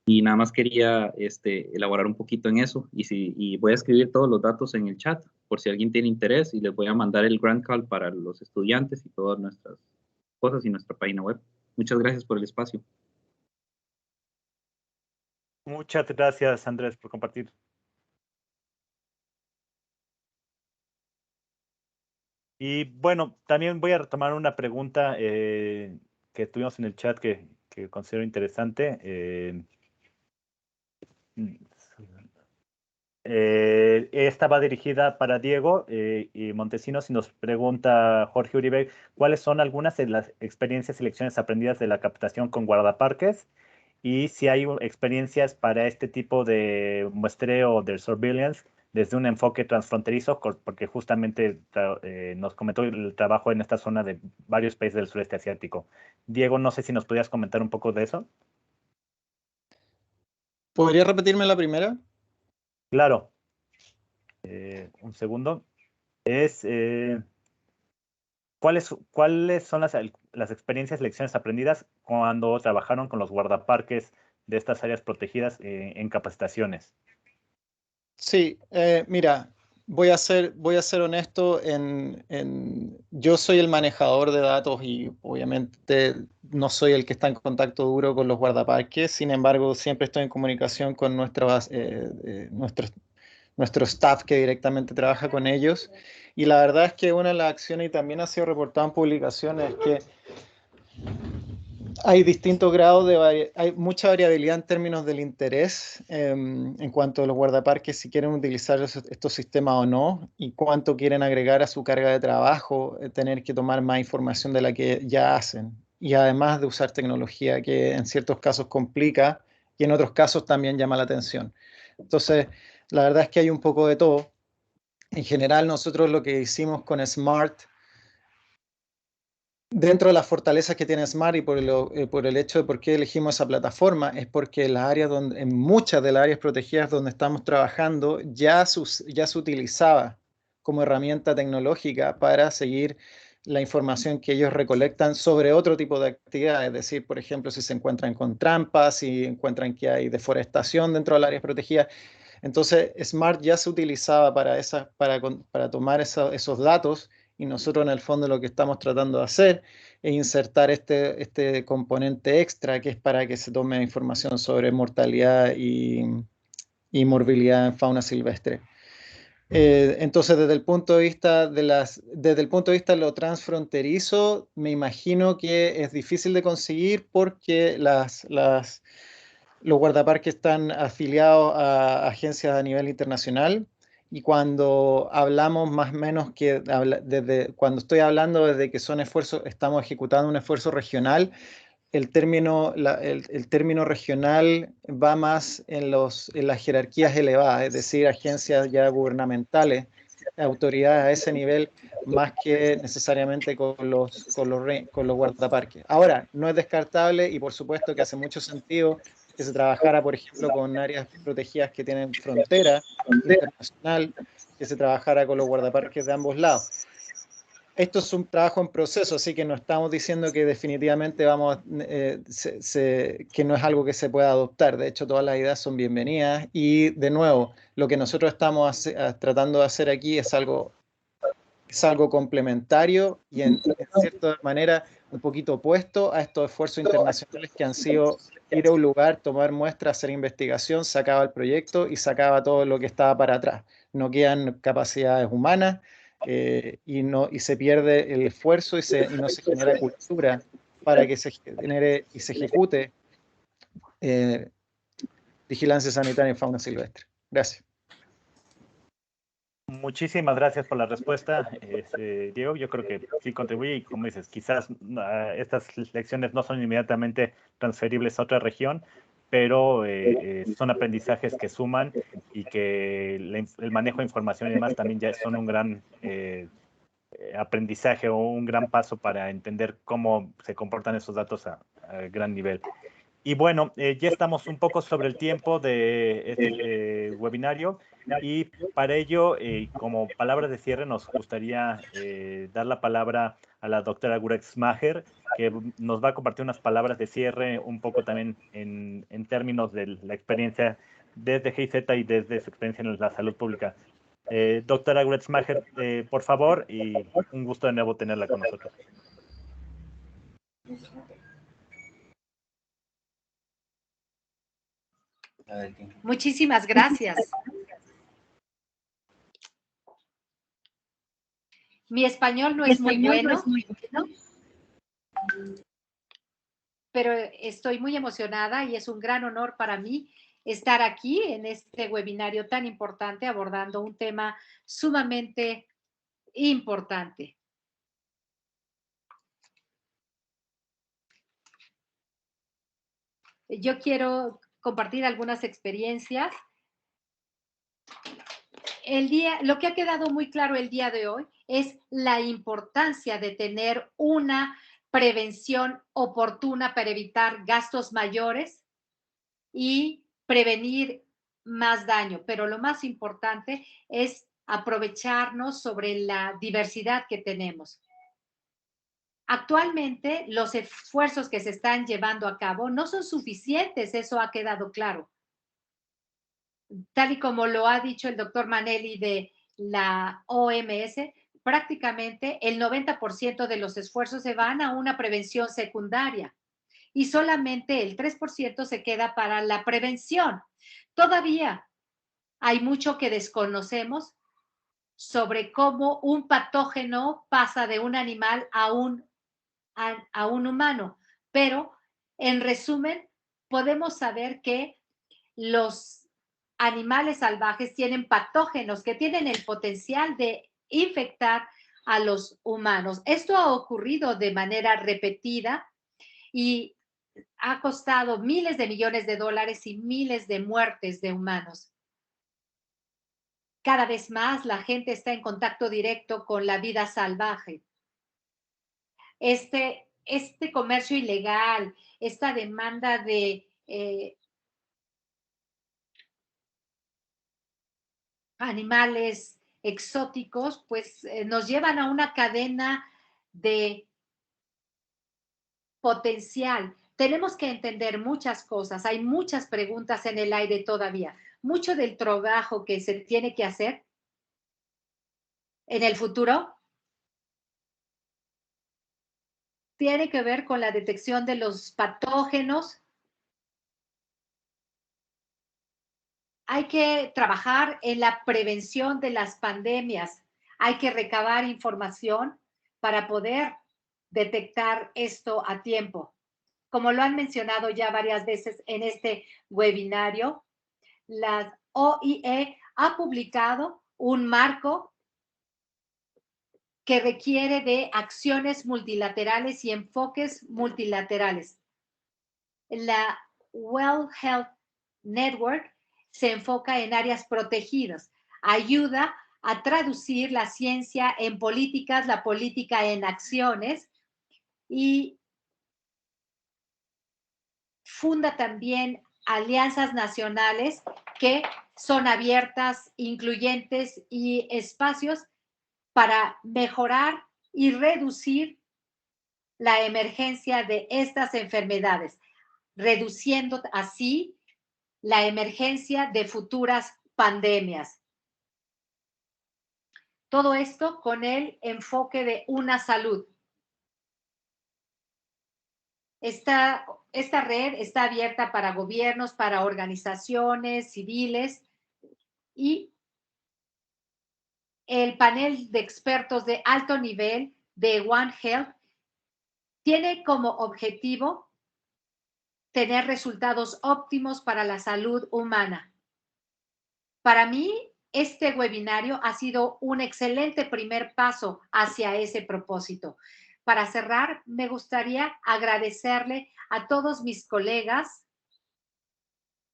Y nada más quería elaborar un poquito en eso, y voy a escribir todos los datos en el chat por si alguien tiene interés, y les voy a mandar el grant call para los estudiantes y todas nuestras cosas y nuestra página web. Muchas gracias por el espacio. Muchas gracias, Andrés, por compartir. Y bueno, también voy a retomar una pregunta que tuvimos en el chat que considero interesante. Esta va dirigida para Diego y Montesinos, y nos pregunta Jorge Uribe, ¿cuáles son algunas de las experiencias y lecciones aprendidas de la captación con guardaparques? Y si hay experiencias para este tipo de muestreo de surveillance desde un enfoque transfronterizo, porque justamente nos comentó el trabajo en esta zona de varios países del sureste asiático. Diego, no sé si nos podías comentar un poco de eso. ¿Podría repetirme la primera? Claro. Un segundo. ¿Cuáles son las experiencias y lecciones aprendidas cuando trabajaron con los guardaparques de estas áreas protegidas en capacitaciones? Sí, mira, voy a ser honesto. Yo soy el manejador de datos y obviamente no soy el que está en contacto duro con los guardaparques. Sin embargo, siempre estoy en comunicación con nuestro staff que directamente trabaja con ellos. Y la verdad es que una de las acciones, y también ha sido reportado en publicaciones, es que hay distintos grados hay mucha variabilidad en términos del interés en cuanto a los guardaparques, si quieren utilizar estos sistemas o no, y cuánto quieren agregar a su carga de trabajo, tener que tomar más información de la que ya hacen. Y además de usar tecnología que en ciertos casos complica y en otros casos también llama la atención. Entonces, la verdad es que hay un poco de todo. En general, nosotros lo que hicimos con SMART, dentro de las fortalezas que tiene SMART y por el hecho de por qué elegimos esa plataforma, es porque en muchas de las áreas protegidas donde estamos trabajando ya se utilizaba como herramienta tecnológica para seguir la información que ellos recolectan sobre otro tipo de actividades. Es decir, por ejemplo, si se encuentran con trampas, si encuentran que hay deforestación dentro de las áreas protegidas. Entonces, SMART ya se utilizaba para tomar esos datos, y nosotros en el fondo lo que estamos tratando de hacer es insertar este componente extra, que es para que se tome información sobre mortalidad y morbilidad en fauna silvestre. Entonces, desde el punto de vista de lo transfronterizo, me imagino que es difícil de conseguir porque los guardaparques están afiliados a agencias a nivel internacional. Y cuando hablamos más o menos cuando estoy hablando desde que son esfuerzos, estamos ejecutando un esfuerzo regional, el término regional va más en las jerarquías elevadas, es decir, agencias ya gubernamentales, autoridades a ese nivel, más que necesariamente con los guardaparques. Ahora, no es descartable y por supuesto que hace mucho sentido que se trabajara, por ejemplo, con áreas protegidas que tienen frontera internacional, que se trabajara con los guardaparques de ambos lados. Esto es un trabajo en proceso, así que no estamos diciendo que definitivamente que no es algo que se pueda adoptar. De hecho, todas las ideas son bienvenidas y, de nuevo, lo que nosotros estamos tratando de hacer aquí es algo complementario y en cierta manera un poquito opuesto a estos esfuerzos internacionales que han sido ir a un lugar, tomar muestras, hacer investigación, se acaba el proyecto y se acaba todo lo que estaba para atrás. No quedan capacidades humanas y se pierde el esfuerzo y no se genera cultura para que se genere y se ejecute vigilancia sanitaria en fauna silvestre. Gracias. Muchísimas gracias por la respuesta, Diego. Yo creo que sí contribuye y, como dices, quizás estas lecciones no son inmediatamente transferibles a otra región, pero son aprendizajes que suman y que el manejo de información y demás también ya son un gran aprendizaje o un gran paso para entender cómo se comportan esos datos a gran nivel. Y bueno, ya estamos un poco sobre el tiempo de este webinario y para ello, como palabra de cierre, nos gustaría dar la palabra a la doctora Gurex Maher, que nos va a compartir unas palabras de cierre un poco también en términos de la experiencia desde GIZ y desde su experiencia en la salud pública. Doctora Gurex Maher, por favor, y un gusto de nuevo tenerla con nosotros. Muchísimas gracias. Mi español no es muy bueno, pero estoy muy emocionada y es un gran honor para mí estar aquí en este webinario tan importante abordando un tema sumamente importante. Yo quiero compartir algunas experiencias. Lo que ha quedado muy claro el día de hoy es la importancia de tener una prevención oportuna para evitar gastos mayores y prevenir más daño. Pero lo más importante es aprovecharnos sobre la diversidad que tenemos. Actualmente, los esfuerzos que se están llevando a cabo no son suficientes, eso ha quedado claro. Tal y como lo ha dicho el doctor Manelli de la OMS, prácticamente el 90% de los esfuerzos se van a una prevención secundaria y solamente el 3% se queda para la prevención. Todavía hay mucho que desconocemos sobre cómo un patógeno pasa de un animal a un humano, pero en resumen, podemos saber que los animales salvajes tienen patógenos que tienen el potencial de infectar a los humanos. Esto ha ocurrido de manera repetida y ha costado miles de millones de dólares y miles de muertes de humanos. Cada vez más la gente está en contacto directo con la vida salvaje. Este comercio ilegal, esta demanda de animales exóticos, pues nos llevan a una cadena de potencial. Tenemos que entender muchas cosas, hay muchas preguntas en el aire todavía. Mucho del trabajo que se tiene que hacer en el futuro tiene que ver con la detección de los patógenos hay que trabajar en la prevención de las pandemias. Hay que recabar información para poder detectar esto a tiempo. Como lo han mencionado ya varias veces en este webinario, la OIE ha publicado un marco que requiere de acciones multilaterales y enfoques multilaterales. La World Health Network se enfoca en áreas protegidas, ayuda a traducir la ciencia en políticas, la política en acciones y funda también alianzas nacionales que son abiertas, incluyentes y espacios para mejorar y reducir la emergencia de estas enfermedades, reduciendo así la emergencia de futuras pandemias. Todo esto con el enfoque de una salud. Esta red está abierta para gobiernos, para organizaciones civiles y el panel de expertos de alto nivel de One Health tiene como objetivo tener resultados óptimos para la salud humana. Para mí, este webinario ha sido un excelente primer paso hacia ese propósito. Para cerrar, me gustaría agradecerle a todos mis colegas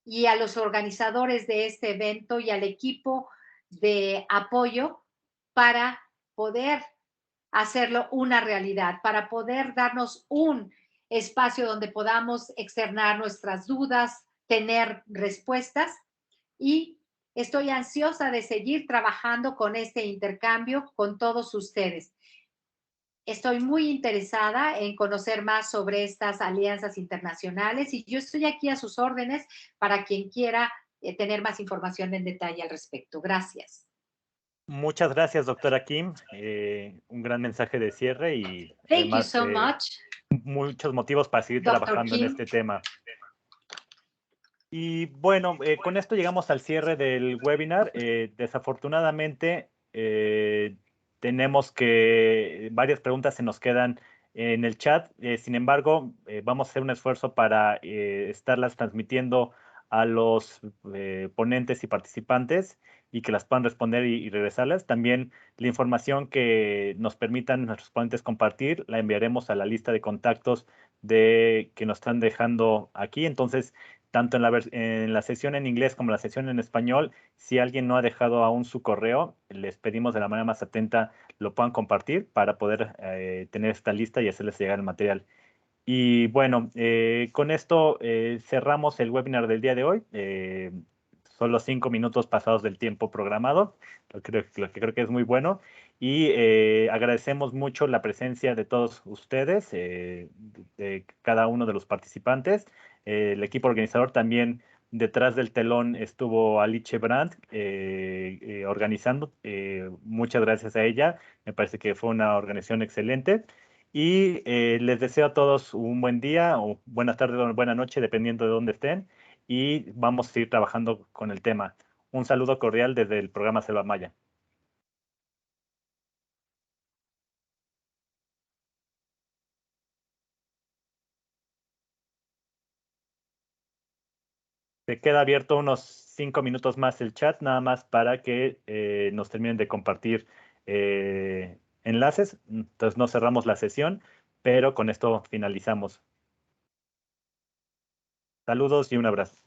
y a los organizadores de este evento y al equipo de apoyo para poder hacerlo una realidad, para poder darnos un espacio donde podamos externar nuestras dudas, tener respuestas y estoy ansiosa de seguir trabajando con este intercambio con todos ustedes. Estoy muy interesada en conocer más sobre estas alianzas internacionales y yo estoy aquí a sus órdenes para quien quiera tener más información en detalle al respecto. Gracias. Muchas gracias, doctora Kim. Un gran mensaje de cierre y Thank you además so much, muchos motivos para seguir Dr. trabajando en Kim. este tema. Y bueno, con esto llegamos al cierre del webinar. Desafortunadamente, tenemos que varias preguntas se nos quedan en el chat. Sin embargo, vamos a hacer un esfuerzo para estarlas transmitiendo a los ponentes y participantes y que las puedan responder y regresarlas. También la información que nos permitan nuestros ponentes compartir la enviaremos a la lista de contactos que nos están dejando aquí. Entonces, tanto en la sesión en inglés como en la sesión en español, si alguien no ha dejado aún su correo, les pedimos de la manera más atenta lo puedan compartir para poder tener esta lista y hacerles llegar el material. Y bueno, con esto cerramos el webinar del día de hoy. Solo 5 minutos pasados del tiempo programado, lo que creo que es muy bueno. Y agradecemos mucho la presencia de todos ustedes, de cada uno de los participantes. El equipo organizador también detrás del telón estuvo Alice Brandt organizando. Muchas gracias a ella. Me parece que fue una organización excelente. Y les deseo a todos un buen día o buenas tardes o buena noche, dependiendo de dónde estén. Y vamos a seguir trabajando con el tema. Un saludo cordial desde el programa Selva Maya. Se queda abierto unos 5 minutos más el chat, nada más para que nos terminen de compartir enlaces. Entonces no cerramos la sesión, pero con esto finalizamos. Saludos y un abrazo.